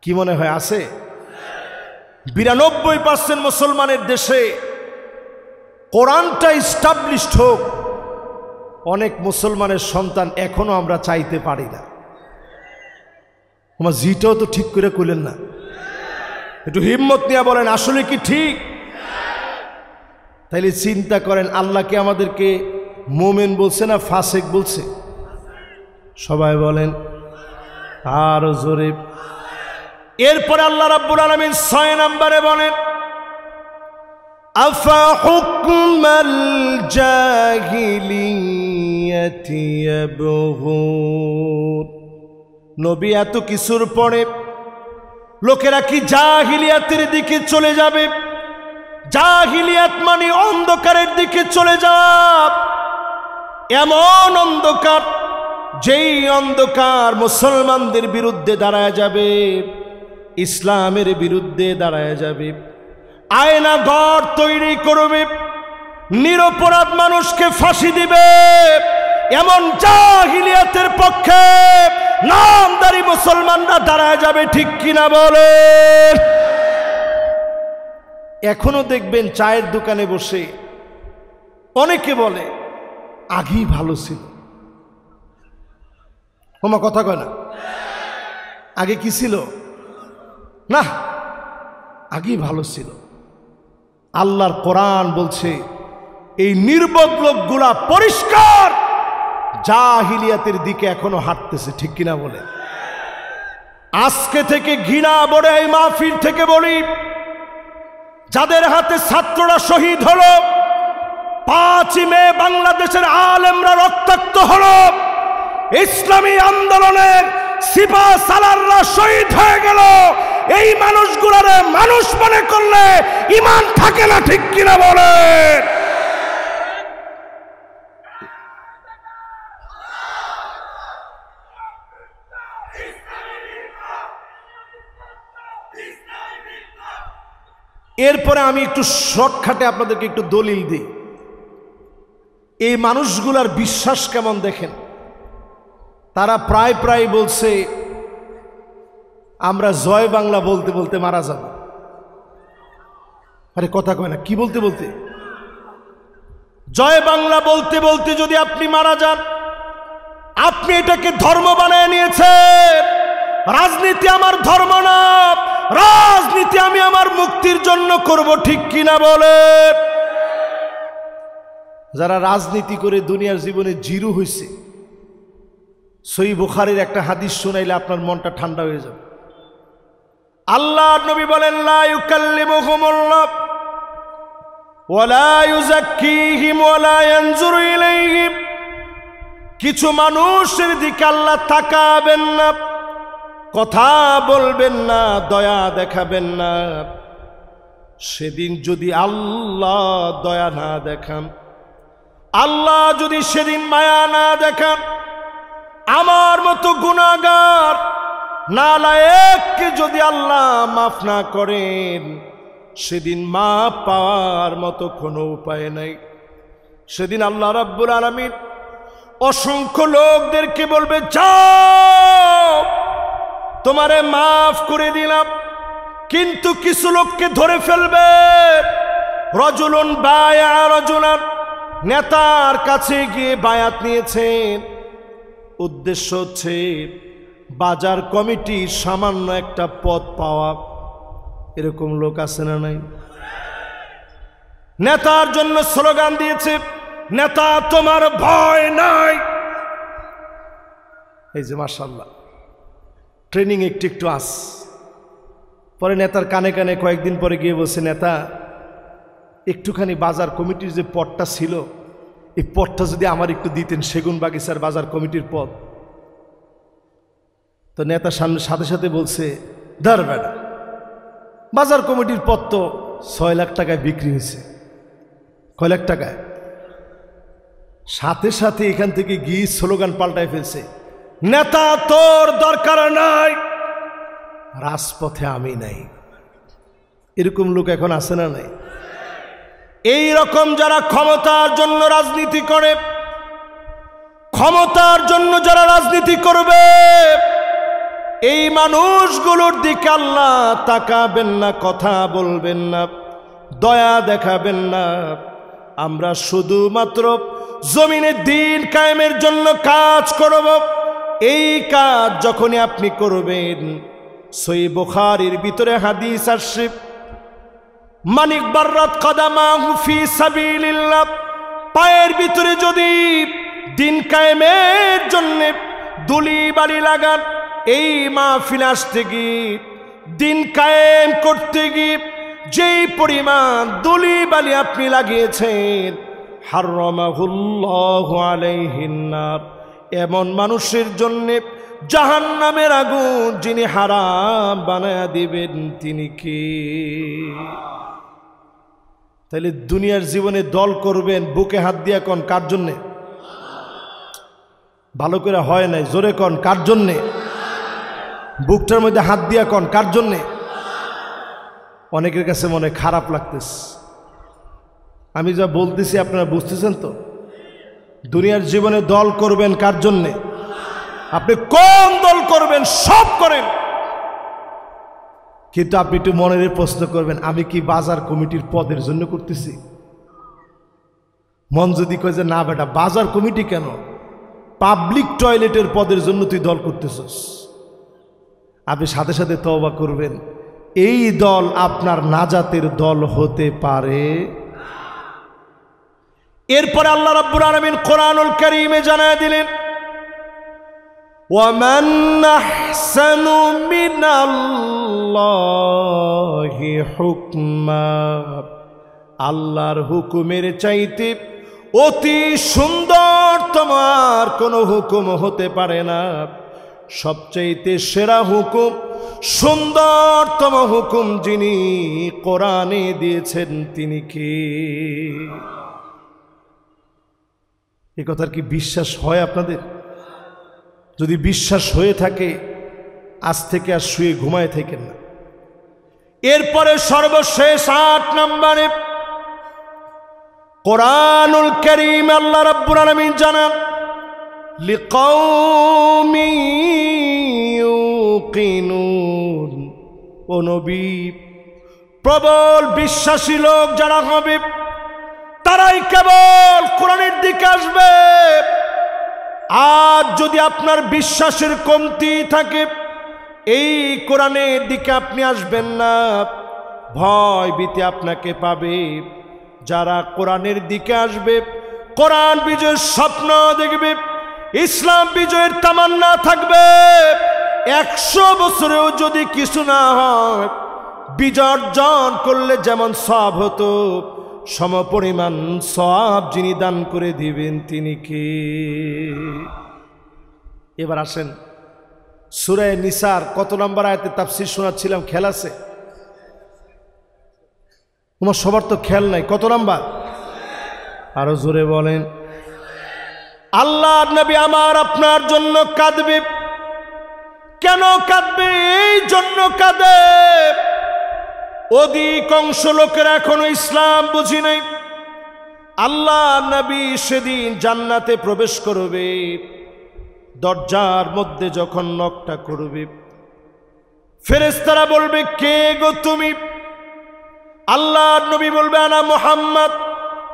কি মনে হয় আছে? 92% মুসলমানের দেশে কোরআনটা ইস্টাবলিশড হোক, অনেক মুসলমানের সন্তান এখনো আমরা চাইতে পারি না। আমার জিটাও তো ঠিক করে কইলেন না, একটু হিম্মত নিয়ে বলেন আসলে কি ঠিক? তাইলে চিন্তা করেন, আল্লাহকে আমাদেরকে মোমেন বলছে না ফাসিক বলছে? সবাই বলেন আরো জোরে। এরপরে আল্লাহ রাব্বুল আলামিন 6 নম্বরে বলেন, আফা হুকমাল জাহিলিয়াতি ইয়াবগুন। নবী এত কিছুর পরে লোকেরা কি জাহিলিয়াতের দিকে চলে যাবে? জাহিলিয়াত মানে অন্ধকারের দিকে চলে যাওয়া। এমন অন্ধকার, যেই অন্ধকার মুসলমানদের বিরুদ্ধে দাঁড়ায় যাবে, ইসলামের বিরুদ্ধে দাঁড়ায় যাবে, আয়না ঘর তৈরি করবে, নিরপরাধ মানুষকে ফাঁসি দিবে। এমন জাহিলিয়াতের পক্ষে নামদারি মুসলমানরা দাঁড়ায় যাবে, ঠিক কিনা বলে? এখনো দেখবেন চায়ের দোকানে বসে অনেকে বলে আগেই ভালো ছিল। ওমা কথা কয় না, আগে কি ছিল? না, আগেই ভালো ছিল। আল্লাহর কোরআন বলছে এই নির্বোধ লোকগুলা পরিষ্কার জাহিলিয়াতের দিকে এখনো হাঁটতেছে, ঠিক কিনা বলে? আজকে থেকে ঘৃণা বড়ে এই মাহফিল থেকে বলি, যাদের হাতে ছাত্ররা শহীদ হলো, 5ই মে বাংলাদেশের আলেমরা রক্তাক্ত হলো, ইসলামী আন্দোলনের সিপাহ সালাররা শহীদ হয়ে গেল, এই মানুষগুলোর মানুষ মনে করলে ঈমান থাকে না, ঠিক কিনা বলে? এরপরে আমি একটু শর্টকাটে আপনাদেরকে একটু দলিল দিই। এই মানুষগুলার বিশ্বাস কেমন দেখেন। তারা প্রায় প্রায় বলছে আমরা জয় বাংলা বলতে বলতে মারা যাব। আরে কথা কয় না, কি বলতে বলতে? জয় বাংলা বলতে বলতে যদি আপনি মারা যান, আপনি এটাকে ধর্ম বানায় নিয়েছেন। রাজনীতি আমার ধর্ম না, রাজনীতি আমি আমার মুক্তির জন্য করব, ঠিক কিনা বলেন? যারা রাজনীতি করে দুনিয়ার জীবনে জিরো হয়েছে, সহিহ বুখারীর একটা হাদিস শোনাইলে আপনার মনটা ঠান্ডা হয়ে যাবে। আল্লাহর নবী বলেন, লা ইউকাল্লিমুহুমুল্লাহ ওয়ালা ইউযাক্কিহিম ওয়ালা ইয়ানজুরু ইলাইহিম। কিছু মানুষের দিকে আল্লাহ তাকাবেন না, কথা বলবেন না, দয়া দেখাবেন না। সেদিন যদি আল্লাহ দয়া না দেখান, আল্লাহ যদি সেদিন মায়া না দেখান, আমার মতো গুনাহগার নালায়েককে যদি আল্লাহ মাফ না করেন, সেদিন মাফ পাওয়ার মতো কোনো উপায় নাই। সেদিন আল্লাহ রাব্বুল আলামিন অসংখ্য লোকদেরকে বলবে, যাও তোমারে মাফ করে দিলাম। কিন্তু কিছু লোককে ধরে ফেলবে। রজুলুন বায়া রজুলান, নেতার কাছে গিয়ে বায়াত নিয়েছেন, উদ্দেশ্য হচ্ছে বাজার কমিটির সামান্য একটা পদ পাওয়া। এরকম লোক আছে না নাই? নেতার জন্য স্লোগান দিয়েছে, নেতা তোমার ভয় নাই। এই যে মাশাআল্লাহ ট্রেনিং একটু একটু আস। পরে নেতার কানে কানে কয়েকদিন পরে গিয়ে বলছে, নেতা একটুখানি বাজার কমিটির যে পদটা ছিল, এই পদটা যদি আমার একটু দিতেন, সেগুন বাগিচার বাজার কমিটির পদ। তো নেতা সাথে সাথে বলছে, ধর বেটা, বাজার কমিটির পদ তো 6 লাখ টাকায় বিক্রি হয়েছে। কয় লাখ টাকায়? সাথে সাথে এখান থেকে গিয়ে স্লোগান পাল্টায় ফেলছে, নেতা তোর দরকার নাই, রাজপথে আমি নাই। এরকম লোক এখন আছে না নাই? এই রকম যারা ক্ষমতার জন্য রাজনীতি করে, ক্ষমতার জন্য যারা রাজনীতি করবে, এই মানুষগুলোর দিকে আল্লাহ তাকাবেন না, কথা বলবেন না, দয়া দেখাবেন না। আমরা শুধুমাত্র জমিনে দ্বীন কায়েমের জন্য কাজ করব। এই কাজ যখনই আপনি করবেন, সহিহ বুখারীর ভিতরে হাদিস আসছে, মানিক বাররাত কদামাহু ফি সাবিলিল্লাহ, পায়ের ভিতরে যদি দ্বীন কায়েমের জন্য দুলি বালি লাগান, এই মাহফিল আসতে গিয়ে দ্বীন কায়েম করতে গিয়ে যেই পরিমাণ দুলি বালি আপনি লাগিয়েছেন, হারামাহুল্লাহু আলাইহিন নার, এমন মানুষের জন্য জাহান্নামের আগুন যিনি হারাম বানায়া দিবেন তিনি কে? তাহলে দুনিয়ার জীবনে দল করবেন, বুকে হাত দিয়া কোন কার জন্যে? ভালো করে হয় নাই, জোরে কোন কার জন্যে? বুকটার মধ্যে হাত দিয়া কোন কার জন্যে? অনেকের কাছে মনে খারাপ লাগতেছে। আমি যা বলতেছি আপনারা বুঝতেছেন তো? দুনিয়ার জীবনে দল করবেন কার জন্যে? আপনি কোন দল করবেন সব করেন, কিন্তু আপনি একটু মনের প্রশ্ন করবেন, আমি কি বাজার কমিটির পদের জন্য করতেছি? মন যদি কয় যে না বেটা, বাজার কমিটি কেন, পাবলিক টয়লেটের পদের জন্য তুই দল করতেছস, আপনি সাথে সাথে তওবা করবেন, এই দল আপনার নাজাতের দল হতে পারে। এরপরে আল্লাহ রাব্বুল আলামিন কোরআনুল কারীমে জানায় দিলেন, ওয়ামান আহসানু মিনাল্লাহি হুকমা, আল্লাহর হুকুমের চাইতে অতি সুন্দর তোমার কোনো হুকুম হতে পারে না। সবচাইতে সেরা হুকুম, সুন্দরতম হুকুম যিনি কোরআনে দিয়েছেন তিনি কে? এ কথার কি বিশ্বাস হয় আপনাদের? যদি বিশ্বাস হয়ে থাকে আজ থেকে আর শুয়ে ঘুমায় থাকেন না। এরপরে সর্বশেষ ৮ নম্বরে কোরআনুল কারীম আল্লাহ রাব্বুল আলামিন জানান, লিকাউমি ইউকিনুন, ও নবী, প্রবল বিশ্বাসী লোক যারা হবে তারাই কেবল কোরআনের দিকে আসবে। আজ যদি আপনার বিশ্বাসের কমতি থাকে, এই কোরআনের দিকে আপনি আসবেন না, ভয় ভীতি আপনাকে পাবে। যারা কোরআনের দিকে আসবে, কোরআন বিজয়ের স্বপ্ন দেখবে, ইসলাম বিজয়ের তামান্না থাকবে, 100 বছরেও যদি কিছু না হয়, বিজয় অর্জন করলে যেমন সওয়াব হতো, সমপরিমাণ সওয়াব যিনি দান করে দিবেন তিনি কে? এবার আসেন, সূরা নিসার কত নম্বর আয়াতে তাফসীর শোনাচ্ছিলাম, খেয়াল আছে? তোমার সবার তো খেয়াল নাই, কত নাম্বার? আরো জোরে বলেন। আল্লাহর নবী আমার আপনার জন্য কাঁদবে। কেন কাঁদবে? এই জন্য কাঁদে, অধিকাংশ লোকেরা এখনো ইসলাম বুঝি নাই। আল্লাহ নবী সেদিন জান্নাতে প্রবেশ করবে, দরজার মধ্যে যখন নকটা করবে, ফেরেশতারা বলবে, কে গো তুমি? আল্লাহর নবী বলবে, আনা মুহাম্মদ,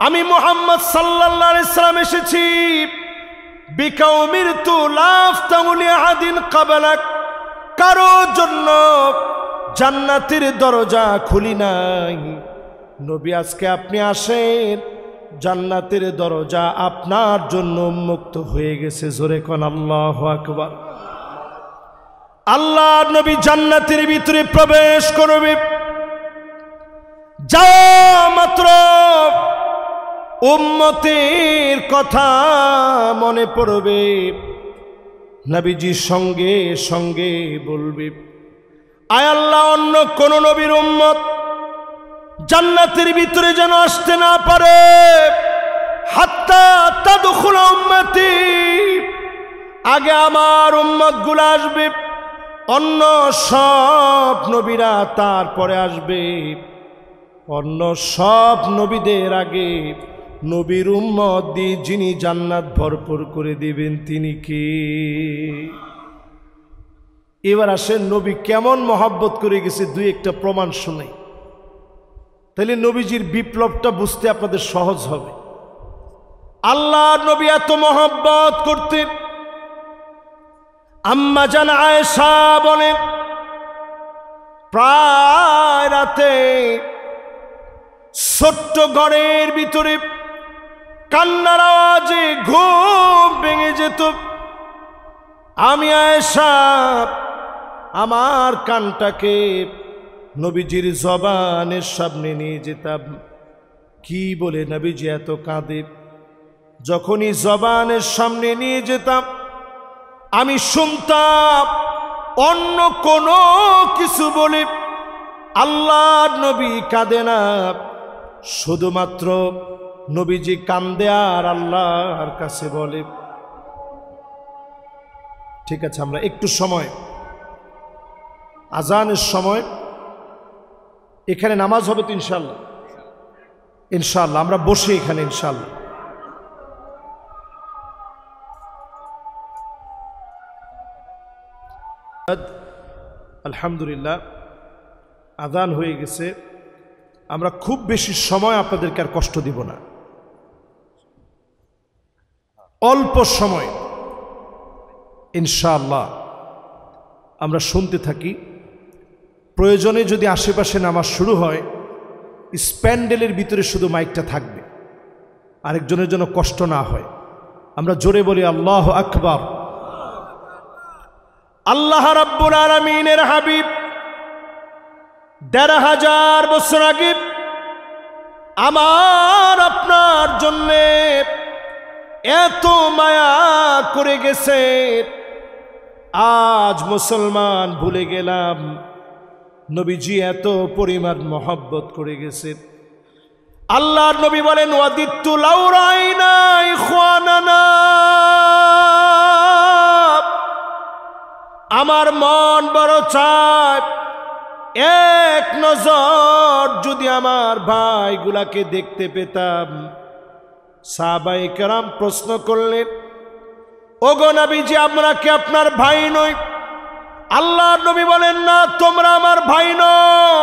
আমি মুহাম্মদ সাল্লাল্লাহু আলাইহি সাল্লাম এসেছি। বিকা উমিরতু লা আফতাহু লিআহাদিন ক্বাবলাক, কারো জন্য জান্নাতের দরজা খুলি নাই। নবী আজকে আপনি আসেন, জান্নাতের দরজা আপনার জন্য উন্মুক্ত হয়ে গেছে। জোরে কোন আল্লাহু আকবার। আল্লাহর নবী জান্নাতের ভিতরে প্রবেশ করবে, যা মাত্র উম্মতের কথা মনে পড়বে, নবীজি সঙ্গে সঙ্গে বলবে, আয় আল্লাহ, অন্য কোন নবীর উম্মত জান্নাতের ভিতরে যেন আসতে না পারে, হাত্তা তাদখুল উম্মতি, আগে আমার উম্মত গুলো আসবে, অন্য সব নবীরা তারপরে আসবে। অন্য সব নবীদের আগে নবীর উম্মত দিয়ে যিনি জান্নাত ভরপুর করে দিবেন তিনি কে? এবার আসেন, নবী কেমন মহব্বত করে গেছে দুই একটা প্রমাণ শুনে, তাহলে নবীজির বিপ্লবটা বুঝতে আপনাদের সহজ হবে। আল্লাহর নবী এত মহব্বত করতেন, আম্মা জান আয়েশা বলেন, প্রায় রাতে ছোট্ট ঘরের ভিতরে কান্নার আওয়াজে ঘুম ভেঙে যেত। আমি আয়েশা আমার কানটাকে নবীজির জবানের সামনে নিয়ে যেতাম, কি বলে নবীজি এত কাঁদে। যখনই জবানের সামনে নিয়ে যেতাম, আমি শুনতাম অন্য কোনো কিছু বলে আল্লাহর নবী কাঁদে না, শুধুমাত্র নবীজি কান্দে আর আল্লাহর কাছে বলে। ঠিক আছে, আমরা একটু সময়, আজানের সময়, এখানে নামাজ হবে তো ইনশাল্লাহ, ইনশাল্লাহ আমরা বসে এখানে ইনশাল্লাহ। আলহামদুলিল্লাহ, আযান হয়ে গেছে, আমরা খুব বেশি সময় আপনাদেরকে আর কষ্ট দিব না, অল্প সময় ইনশাআল্লাহ আমরা শুনতে থাকি। প্রয়োজনে যদি আশেপাশে নামাজ শুরু হয়, স্প্যান্ডেলের ভিতরে শুধু মাইকটা থাকবে, আরেকজনের জন্য কষ্ট না হয়। আমরা জোরে বলি আল্লাহু আকবার। আল্লাহ রাব্বুল আলামিনের হাবিব ১৫০০ বছর আগে আমার আপনার জন্যে এত মায়া করে গেছে, আজ মুসলমান ভুলে গেলাম নবীজি এত পরিমাণ মহব্বত করে গেছেন। আল্লাহর নবী বলেন ওয়াদিতু লাউ রাইনা ইখওয়ানানা, আমার মন বড় চায় এক নজর যদি আমার ভাইগুলাকে দেখতে পেতাম। সাহাবায়ে কেরাম প্রশ্ন করলেন, ওগো নবীজি আমরা কি আপনার ভাই নই? আল্লাহর নবী বলেন না, তোমরা আমার ভাই নও,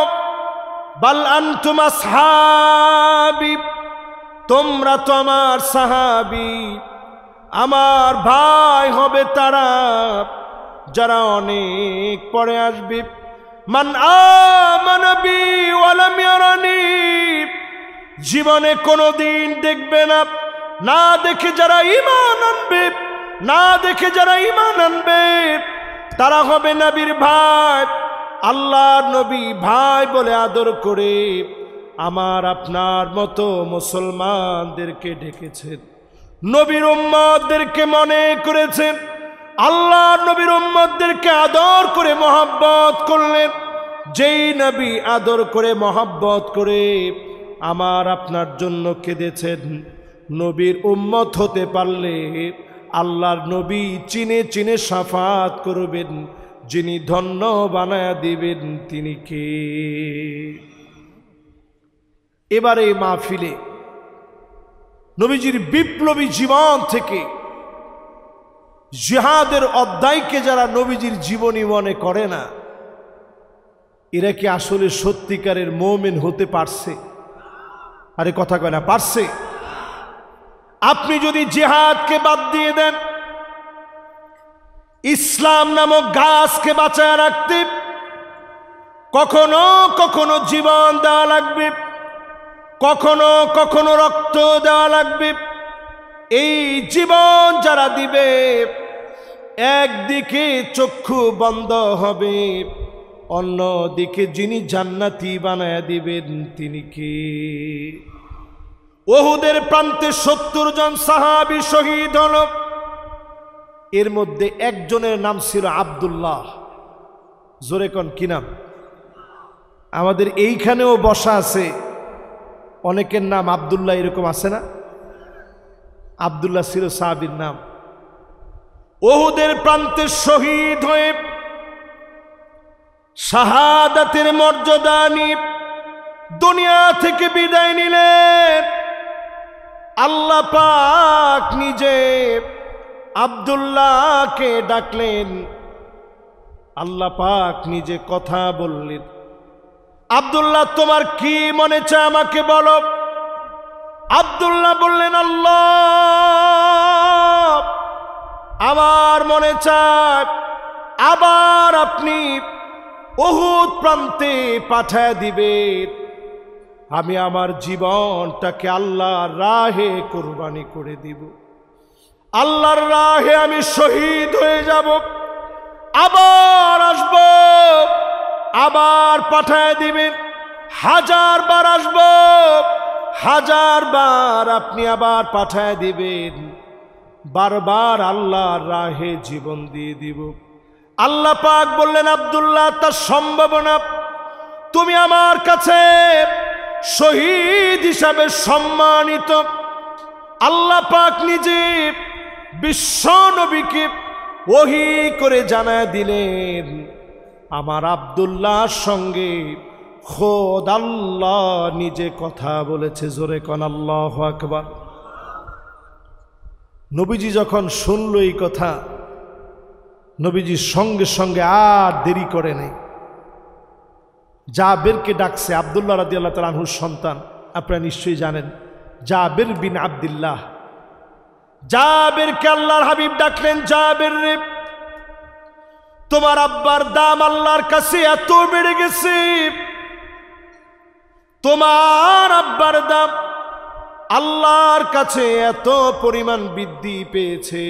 বাল আনতুম আসহাবি, তোমরা তো আমার সাহাবী। আমার ভাই হবে তারা যারা অনেক পরে আসবে। মান আমানা বি ওয়া লাম ইয়ারানি, জীবনে কোনোদিন দেখবে না, না দেখে যারা ঈমান আনবে, না দেখে যারা ঈমান আনবে তারা হবে নবীর ভাই। আল্লাহর নবী ভাই বলে আদর করে আমার আপনার মতো মুসলমানদেরকে ডেকেছেন, নবীর উম্মতদেরকে মনে করেছেন, আল্লাহর নবীর উম্মতদেরকে আদর করে মহব্বত করলেন। যেই নবী আদর করে মহব্বত করে আমার আপনার জন্য কেঁদেছেন, নবীর উম্মত হতে পারলে আল্লাহর নবী চিনে চিনে শাফাত করবেন, যিনি ধন্য বানায়া দিবেন তিনি কে? এবারে মাহফিলে নবীজির বিপ্লবী জীবন থেকে জিহাদের অধ্যায়কে যারা নবীজির জীবনী মনে করে না, এরা কি আসলে সত্যিকারের মুমিন হতে পারছে? আরে কথা কয় না, পারছে? আপনি যদি জিহাদকে বাদ দিয়ে দেন, ইসলাম নামক গাছকে বাঁচায় রাখতে কখনো কখনো জীবন দেওয়া লাগবে, কখনো কখনো রক্ত দেওয়া লাগবে। এই জীবন যারা দিবে, একদিকে চক্ষু বন্ধ হবে, অন্যদিকে যিনি জান্নাতি বানায়া দিবেন তিনি কে? উহুদের প্রান্তে ৭০ জন সাহাবী শহীদ হল, এর মধ্যে একজনের নাম ছিল আব্দুল্লাহ। জোরে কোন কি নাম? আমাদের এইখানেও বসা আছে অনেকের নাম আব্দুল্লাহ, এরকম আছে না? আব্দুল্লাহ ছিল সাহাবীর নাম। উহুদের প্রান্তে শহীদ হয়ে শাহাদাতের মর্যাদা নিয়ে দুনিয়া থেকে বিদায় নিলেন। আল্লাহ পাক নিজে আব্দুল্লাহকে ডাকলেন, আল্লাহ পাক নিজে কথা বললেন, আব্দুল্লাহ তোমার কি মনে চায় আমাকে বলো। আব্দুল্লাহ বললেন, আল্লাহ আমার মনে চায় আবার আপনি উহুদ প্রান্তে পাঠায় দিবেন, আমি আমার জীবনটাকে আল্লাহর রাহে কুরবানি করে দিব, আল্লাহর রাহে আমি শহীদ হয়ে যাব, আবার আসব, আবার পাঠায় দিবেন, 1000 বার আসব, 1000 বার আপনি আবার পাঠায় দিবেন, বারবার আল্লাহর রাহে জীবন দিয়ে দিব। আল্লাহ পাক বললেন, আব্দুল্লাহ তা সম্ভব না, তুমি আমার কাছে শহীদ হিসাবে সম্মানিত। আল্লাহ পাক নিজে বিশ্ব নবীকে ওহী করে জানায় দিলেন, আমার আব্দুল্লাহর সঙ্গে খোদ আল্লাহ নিজে কথা বলেছে। জোরে কোন আল্লাহু আকবার। নবীজি যখন শুনল এই কথা, নবীজি সঙ্গে সঙ্গে আর দেরি করে নাই, জাবেরকে ডাকছে, আব্দুল্লাহ রাদিয়াল্লাহু তাআলা আনহুর সন্তান, আপনারা নিশ্চয়ই জানেন জাবের বিন আব্দুল্লাহ। জাবেরকে আল্লাহর হাবিব ডাকলেন, জাবের রে, তোমার আব্বার দাম আল্লাহর কাছে এত বেড়ে গেছে, তোমার আব্বার দাম আল্লাহর কাছে এত পরিমাণ বৃদ্ধি পেয়েছে,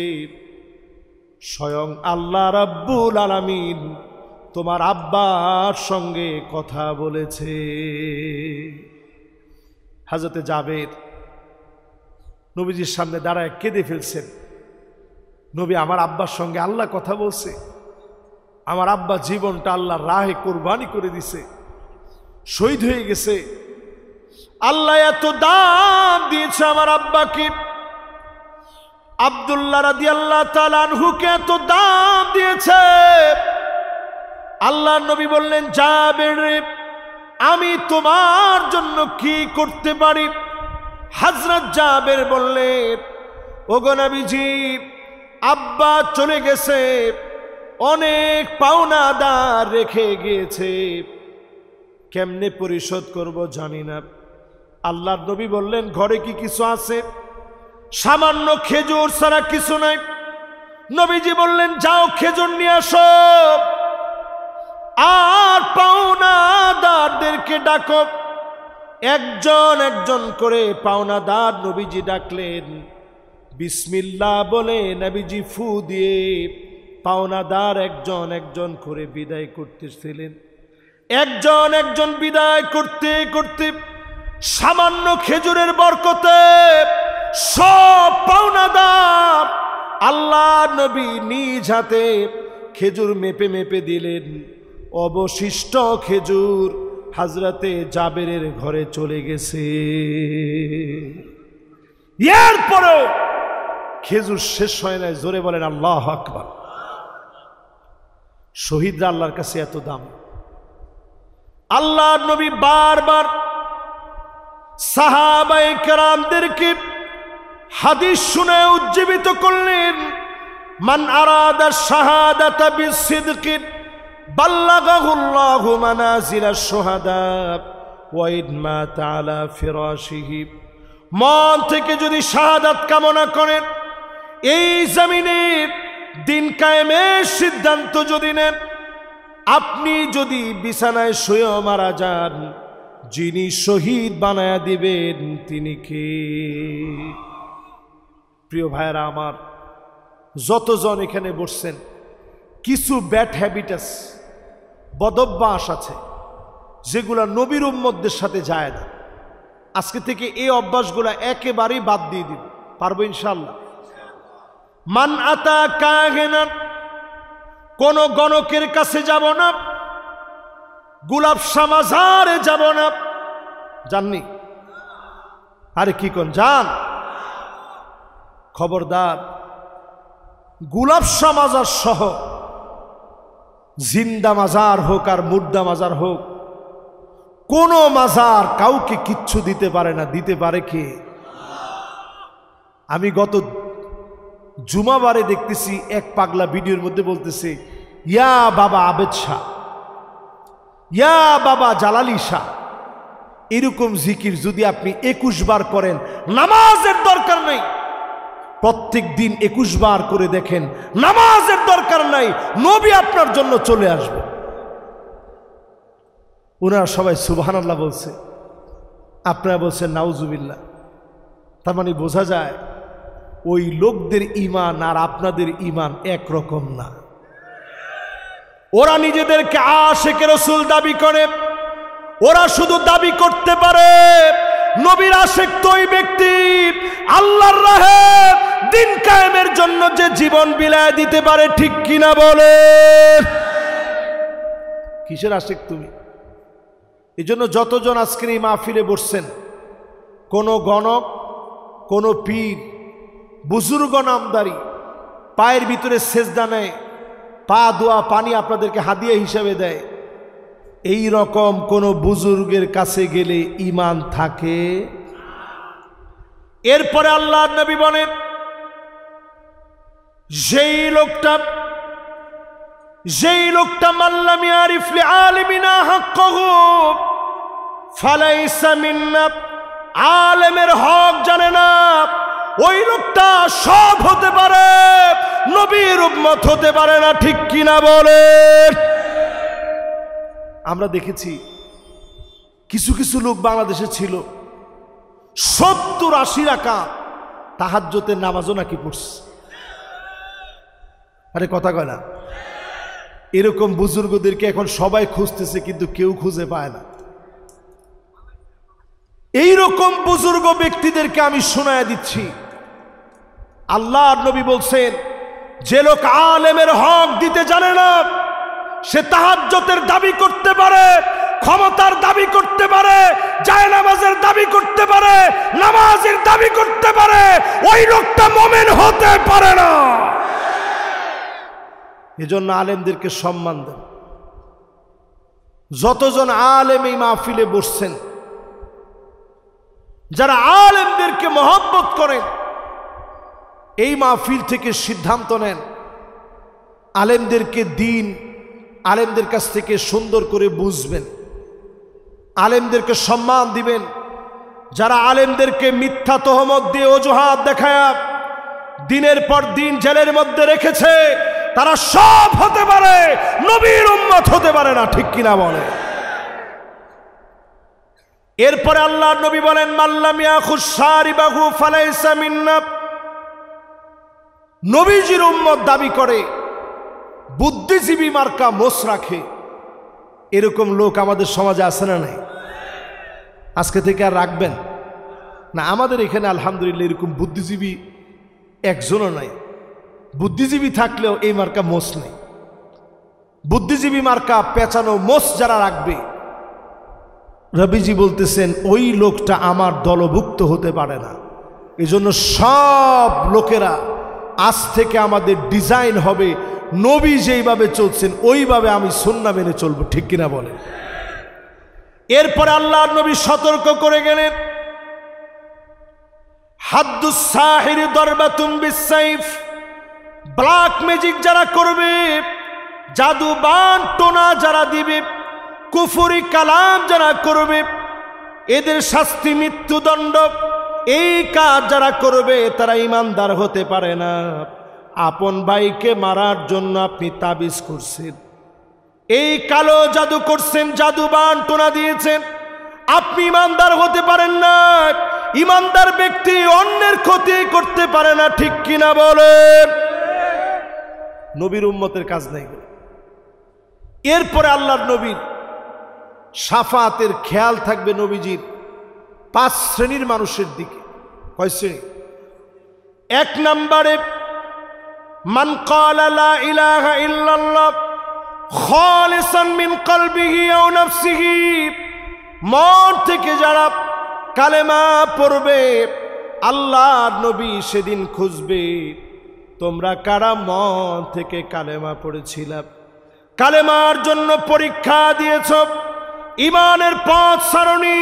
স্বয়ং আল্লাহ রাব্বুল আলামিন তোমার আব্বার সঙ্গে কথা বলেছে। হযরতে জাবের নবীজির সামনে দাঁড়ায় কেঁদে ফেলছেন। নবী, আমার আব্বার সঙ্গে আল্লাহ কথা বলছে, আমার আব্বা জীবনটা আল্লাহর রাহে কোরবানি করে দিছে, শহীদ হয়ে গেছে, আল্লাহ এত দাম দিয়েছে আমার আব্বাকে, আব্দুল্লাহ রাদিয়াল্লাহু তাআলা আনহুকে এত দাম দিয়েছে। আল্লাহর নবী বললেন, জাবের, আমি তোমার জন্য কি করতে পারি? হযরত জাবের বললেন, ওগো নবীজি, আব্বা চলে গেছে, অনেক পাওনাদার রেখে গিয়েছে, কেমনে পরিশোধ করব জানি না। আল্লাহর নবী বললেন, ঘরে কি কিছু আছে? সামান্য খেজুর ছাড়া কিছু নাই। নবীজি বললেন, যাও খেজুর নিয়ে আসো, আর পাওনাদারদেরকে ডাকো। একজন একজন করে পাওনাদার নবীজি ডাকলেন, বিসমিল্লাহ বলে নবীজি ফু দিয়ে পাওনাদার একজন একজন করে বিদায় করতেছিলেন। একজন একজন বিদায় করতে করতে সামান্য খেজুরের বরকতে সব পাওনাদার আল্লাহ নবী নিজ হাতে খেজুর মেপে মেপে দিলেন। অবশিষ্ট খেজুর হযরতে জাবেরের ঘরে চলে গেছে। এরপরেও খেজুর শেষ হয় নাই। জোরে বলেন আল্লাহু আকবার। শহীদরা আল্লাহর কাছে এত দাম। আল্লাহর নবী বারবার সাহাবায়ে কেরামদেরকে হাদিস শুনে উজ্জীবিত করলেন, মান আরাদা শাহাদাতা বিসিদকি বাল্লাগাহুল্লাহু মানাজিলাশ শুহাদা ওয়া ইন মাতা আলা ফিরাশিহি। মন থেকে যদি শাহাদাত কামনা করেন, এই জমিনে দিন কায়েমের সিদ্ধান্ত যদি নেন, আপনি যদি বিছানায় শুয়ে মারা যান, যিনি শহীদ বানায়া দিবেন তিনি কে? প্রিয় ভাইরা আমার, যতজন এখানে বসছেন, কিছু ব্যাড হ্যাবিটাস, বদভ্যাস আছে যেগুলা নবীর উম্মতদের সাথে যায় না। আজকে থেকে এই অভ্যাসগুলা একেবারেই বাদ দিয়ে দিন, পারবো ইনশাআল্লাহ। মান আতা কাহিনান, কোন গণকের কাছে যাব না, গোলাপ শামাজারে যাব না। জাননি? আরে কি কোন যান? খবরদার, গোলাপ শামাজার সহ জিন্দা মাজার হোক আর মুর্দা মাজার হোক, কোন মাজার কাউকে কিচ্ছু দিতে পারে না। দিতে পারে কে? আমি গত জুমাবারে দেখতেছি এক পাগলা ভিডিওর মধ্যে বলতেছে, ইয়া বাবা আবেদ শাহ, ইয়া বাবা জালালি শাহ। এরকম জিকির যদি আপনি 21 বার করেন, নামাজের দরকার নেই। প্রত্যেক দিন 21 বার করে দেখেন, নামাজের দরকার নাই, নবী আপনার জন্য চলে আসবে। ওনারা সবাই সুবহানাল্লাহ বলছে, আপনারা বলছেন নাউজুবিল্লাহ। তার মানে বোঝা যায় ওই লোকদের ঈমান আর আপনাদের ঈমান একরকম না। ওরা নিজেদেরকে আশিকে রাসূল দাবি করে, ওরা শুধু দাবি করতে পারে। নবীর আশিক তো ওই ব্যক্তি আল্লাহর রাহে দিন কায়েমের জন্য যে জীবন বিলায় দিতে পারে, ঠিক কিনা বলে? কিসের আশিক তুমি? এই জন্য যতজন আজকের এই মাহফিলে বসছেন, কোন গণক, কোন পীর, বুজুর্গ নামদারি পায়ের ভিতরে সেজদা নেয়, পা ধোয়া পানি আপনাদেরকে হাদিয়া হিসাবে দেয়, এই রকম কোন বুজুর্গের কাছে গেলে ঈমান থাকে? এরপরে আল্লাহর নবী বলেন, যেই লোকটা যেই লোকটা মাল্লাম ইয়ারিফ লিআলিমিনা হাক্কাহু ফালাইসা মিন্না, আলেমের হক জানে না, ওই লোকটা সব হতে পারে, নবীর উম্মত হতে পারে না। ঠিক কিনা বলেন? আমরা দেখেছি কিছু কিছু লোক বাংলাদেশে ছিল 70-80 রাকাত তাহাজ্জুদের নামাজও নাকি পড়ছে। আরে কথা কয় না? এরকম বুজুর্গদেরকে এখন সবাই খুঁজতেছে, কিন্তু কেউ খুঁজে পায় না। এইরকম বুজুর্গ ব্যক্তিদেরকে আমি শোনায় দিচ্ছি, আল্লাহর নবী বলছেন, যে লোক আলেমের হক দিতে জানে না, সে তাহাজ্জুদের দাবি করতে পারে, ক্ষমতার দাবি করতে পারে, জায়নামাজের দাবি করতে পারে, নামাজের দাবি করতে পারে, ওই লোকটা মুমিন হতে পারে না। এজন্য আলেমদেরকে সম্মান দেন। যতজন আলেম এই মাহফিলে বসছেন, যারা আলেমদেরকে মহব্বত করেন, এই মাহফিল থেকে সিদ্ধান্ত নেন আলেমদেরকে দিন, আলেমদের কাছ থেকে সুন্দর করে বুঝবেন, আলেমদেরকে সম্মান দিবেন। যারা আলেমদেরকে মিথ্যা তহমত দিয়ে অজুহাত দেখায়া দিনের পর দিন জেলের মধ্যে রেখেছে, তারা সব হতে পারে, নবীর উম্মত হতে পারে না। ঠিক কিনা বলে? এরপরে আল্লাহর নবী বলেন, মাল্লাম ইয়াখুজ শারিবাহু ফালাইসা মিন্না। নবীজির উম্মত দাবি করে, বুদ্ধিজীবী মার্কা মোস রাখে, এরকম লোক আমাদের সমাজে আছে না নাই? আজকে থেকে আর রাখবেন না? আমাদের এখানে আলহামদুলিল্লাহ এরকম বুদ্ধিজীবী একজনও নাই। বুদ্ধিজীবী থাকলেও এই মার্কা মোস নেই। বুদ্ধিজীবী মার্কা পেঁচানো মোস যারা রাখবে, রবিজি বলতেছেন ওই লোকটা আমার দলভুক্ত হতে পারে না। এজন্য সব লোকেরা আজ থেকে আমাদের ডিজাইন হবে, নবী যেইভাবে চলছেন ওইভাবে আমি সুন্নাহ মেনে চলবো। ঠিক কিনা বলেন? এরপরে আল্লাহর নবী সতর্ক করে গেলেন, হাদ্দুস সাহির দরবাতুম বিসাইফ। ব্ল্যাক ম্যাজিক যারা করবে, জাদু বান টোনা যারা দিবে, কুফরি কালাম যারা করবে, এদের শাস্তি মৃত্যুদণ্ড। এই কাজ যারা করবে তারা ইমানদার হতে পারে না। আপন ভাইকে মারার জন্য আপনি তাবিজ করছেন, এই কালো জাদু করছেন, জাদু বান টোনা দিয়েছেন, আপনি ইমানদার হতে পারেন না। ইমানদার ব্যক্তি অন্যের ক্ষতি করতে পারে না। ঠিক কিনা বলেন? নবীর উম্মতের কাজ নাই। এরপরে আল্লাহর নবীর শাফাতের খেয়াল থাকবে নবীজির 5 শ্রেণীর মানুষের দিকে। কয় শ্রেণী? 1 নম্বরে, মান ক্বালা লা ইলাহা ইল্লাল্লাহ খালিসান মিন কলবিহি আও নাফসিহি। মন থেকে যারা কালেমা পড়বে, আল্লাহর নবী সেদিন খুঁজবে তোমরা কারা মন থেকে কালেমা পড়েছিলাম, কালেমার জন্য পরীক্ষা দিয়েছ, ইমানের পথ সারণী।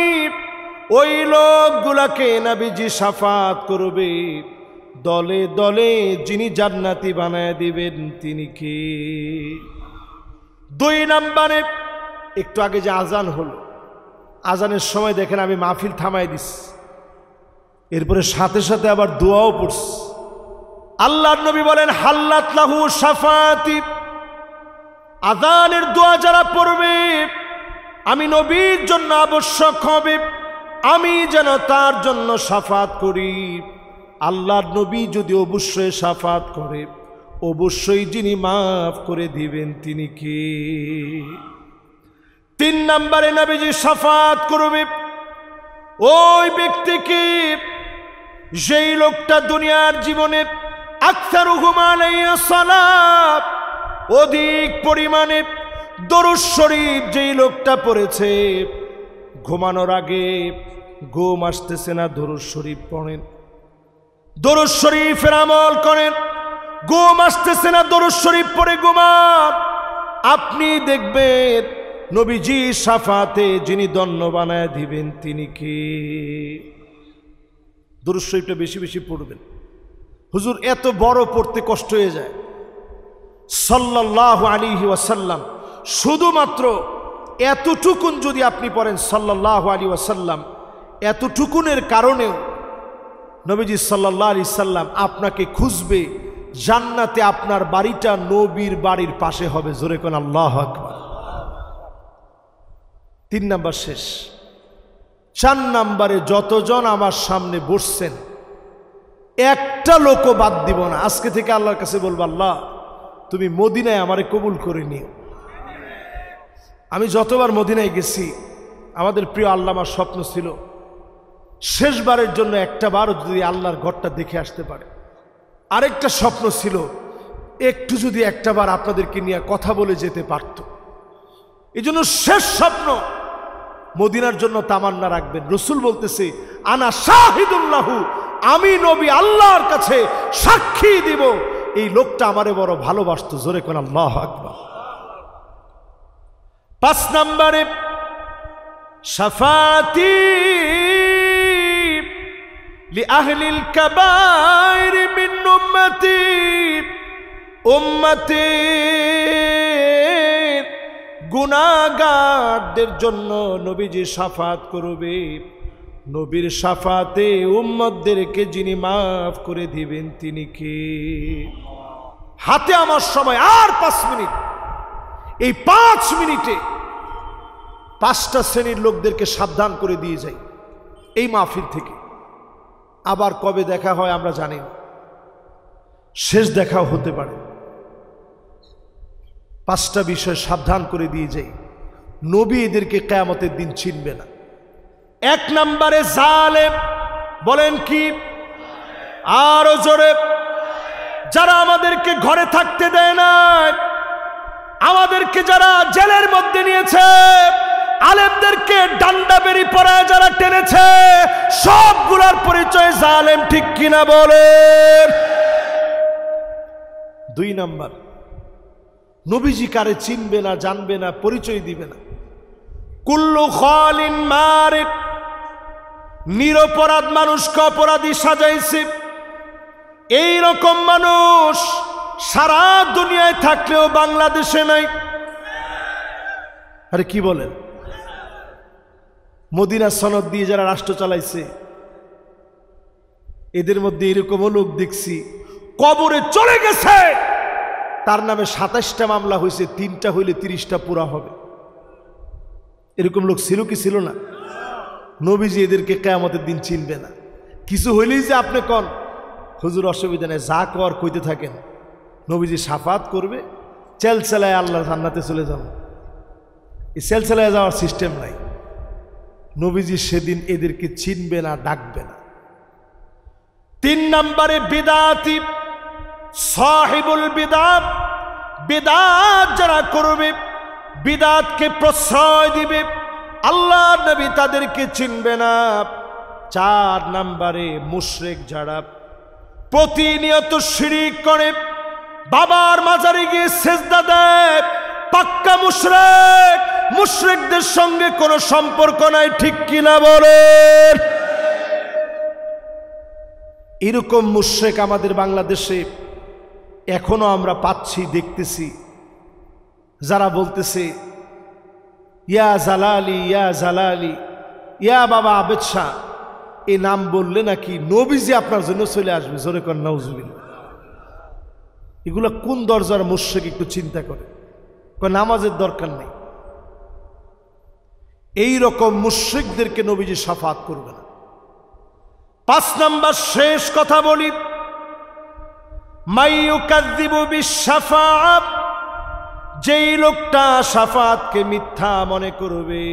ওই লোকগুলাকে নবীজি শাফাত করবে। দলে দলে যিনি জান্নাতি বানায় দিবেন তিনি কে? 2 নম্বরে, একটু আগে যে আজান হলো, আজানের সময় দেখেন আমি মাহফিল থামাই দিস, এরপরে সাথে সাথে আবার দোয়াও পড়ছি। আল্লাহর নবী বলেন, হাল্লাত লাহু শাফাতি। আজানের দোয়া যারা পড়বে, আমি নবীর জন্য আবশ্যক হবে আমি যেন তার জন্য শাফাত করি। আল্লাহর নবী যদি অবশ্যই শাফাত করে, অবশ্যই যিনি মাফ করে দিবেন তিনি কে? 3 নম্বরে নবীজি শাফাত করবে ওই ব্যক্তিকে, যেই লোকটা দুনিয়ার জীবনে আকসারুহুম আলাইয়া সালাত, অধিক পরিমাণে দরুদ শরীফ যেই লোকটা পড়েছে, ঘুমানোর আগে ঘুম আসতেছে না, দরুদ শরীফ পড়েন, দরুদ শরীফের আমল করেন, ঘুম আসতেছে না, দরুদ শরীফ পড়ে ঘুমান। আপনি দেখবেন নবীজি শাফাতে যিনি দণ্ড বানায় দিবেন তিনি কে? দরুদ শরীফটা বেশি বেশি পড়বেন। হুজুর এত বড় পড়তে কষ্ট হয়ে যায়, সাল্লাল্লাহু আলাইহি ওয়াসাল্লাম, শুধুমাত্র এতটুকুন যদি আপনি পড়েন সাল্লাল্লাহু আলাইহি ওয়াসাল্লাম, এতটুকুনের কারণেও নবীজি সাল্লাল্লাহু আলাইহি সাল্লাম আপনাকে খুঁজবে। জান্নাতে আপনার বাড়িটা নবীর বাড়ির পাশে হবে। জোরে কোন আল্লাহু আকবার। 3 নাম্বার শেষ। 4 নাম্বারে যতজন আমার সামনে বসছেন একটা লোকও বাদ দিব না। আজকে থেকে আল্লাহর কাছে বলবো, আল্লাহ তুমি মদিনায় আমারে কবুল করে নিও। আমি যতবার মদিনায় গেছি, আমাদের প্রিয় আল্লামার স্বপ্ন ছিল শেষবারের জন্য একটা বারও যদি আল্লাহর ঘরটা দেখে আসতে পারে। আরেকটা স্বপ্ন ছিল একটু যদি একটা বার আপনাদেরকে নিয়ে কথা বলে যেতে পারত। এই জন্য শেষ স্বপ্ন মদিনার জন্য তামান্না রাখবেন। রসুল বলতেছে, আনা শাহিদুল্লাহু, আমি নবী আল্লাহর কাছে সাক্ষী দিব এই লোকটা আমারে বড় ভালোবাসতো। জোরে কোন আল্লাহু আকবার। 5 নম্বরে শাফাতি লিআহলিল কাবাইর মিন উম্মতি, উম্মতের গুনাহগারদের জন্য নবীজি শাফাত করবে। নবীর শাফাতে উম্মতদেরকে যিনি মাফ করে দিবেন তিনি কে? হাতে আমার সময় আর 5 মিনিট। এই 5 মিনিটে 5টা শ্রেণীর লোকদেরকে সাবধান করে দিয়ে যাই এই মাহফিল থেকে। আবার কবে দেখা হয় আমরা জানি না, শেষ দেখাও হতে পারে। 5টা বিষয় সাবধান করে দিয়ে যাই। নবী এদেরকে কিয়ামতের দিন চিনবে না। 1 নম্বরে জালেম। বলেন কি? আরো জোরে। যারা আমাদেরকে ঘরে থাকতে দেয় না, আমাদেরকে যারা জেলের মধ্যে নিয়েছে, আলেমদেরকে ডান্ডা বেরি পরায় যারা টেনেছে, সবগুলোর পরিচয় জালেম। ঠিক কিনা বলেন? 2 নাম্বার, নবীজি কারে চিনবে না, জানবে না, পরিচয় দিবে না। কুল্লু খালিন মারিক, নিরপরাধ মানুষকে অপরাধী সাজাইছে। এই রকম মানুষ সারা দুনিয়ায় থাকলেও বাংলাদেশে নাই। আরে কি বলেন? মদিনা সনদ দিয়ে যারা রাষ্ট্র চালাইছে, এদের মধ্যে এরকম লোক দেখছি কবরে চলে গেছে, তার নামে 27টা মামলা হয়েছে, 3টা হইলে 30টা পুরা হবে। এরকম লোক ছিল কি ছিল না? নবীজি এদেরকে কিয়ামতের দিন চিনবে না। কিছু হইলেই যে আপনি কন হুজুর অসুবিধা নেই, যা কর কইতে থাকেন, নবীজি শাফাত করবে, চেলচেলায় আল্লাহর জান্নাতে চলে যাব। এই চেলচেলায় যাওয়ার সিস্টেম নাই। নবীজি সেদিন এদেরকে চিনবে না, ডাকবে না। 3 নম্বরে বিদআতি, সাহিবুল বিদআত। বিদআত যারা করবে, বিদআতকে প্রশ্রয় দিবে, আল্লাহ নবী তাদেরকে চিনবে না। 4 নম্বরে মুশরিক যারা প্রতিনিয়ত শিরিক করে, বাবার মাজারে গিয়ে সেজদা দেয়, পাক্কা মুশরিক। মুশরিকদের সঙ্গে কোনো সম্পর্ক নাই। ঠিক কিনা বলেন? এরকম মুশরিক আমাদের বাংলাদেশে এখনো আমরা পাচ্ছি, দেখতেছি। যারা বলতেছে ইয়া জালালি, ইয়া জালালি, ইয়া বাবা আবেদ শাহ, এই নাম বললে নাকি নবীজি আপনার জন্য চলে আসবে। জোরে কর নাউজুবিল্লাহ। এগুলো কোন দরজার মুশরিক একটু চিন্তা করে। নামাজের দরকার নেই। এই রকম মুশরিকদেরকে নবীজি শাফাত করবে না। 5 নাম্বার শেষ কথা বলি, মাইয়ুকাযযিবু বিশ-শাফাআত, যেই লোকটা শাফাতকে মিথ্যা মনে করবে,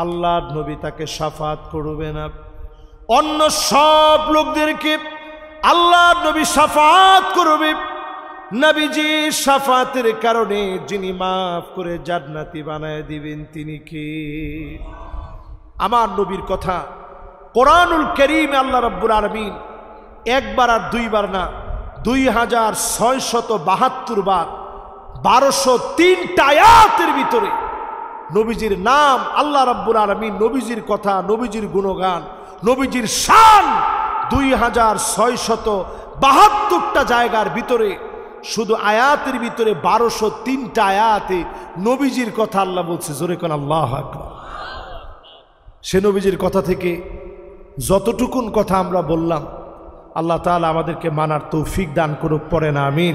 আল্লাহর নবী তাকে শাফাত করবে না। অন্য সব লোকদেরকে আল্লাহর নবী শাফাত করবে। নবীজি শাফাতের কারণে যিনি মাফ করে জান্নাতি বানায় দিবেন তিনি কে? আমার নবীর কথা কোরআনুল কারীমে আল্লাহ রাব্বুল আলামিন 1 বার আর 2 বার না, 2672 বার 1203টা আয়াতের ভিতরে নবীজির নাম, আল্লাহ রাব্বুল আলামিন নবীজির কথা, নবীজির গুণগান, নবীজির শান 2672টা জায়গার ভিতরে শুধু আয়াতের ভিতরে 1203টা আয়াতে নবীজির কথা আল্লাহ বলছে। জোরে কোন আল্লাহু আকবার। সে নবীজির কথা থেকে যতটুকুন কথা আমরা বললাম, আল্লাহ তাআলা আমাদেরকে মানার তৌফিক দান করুক, পড়েন আমিন।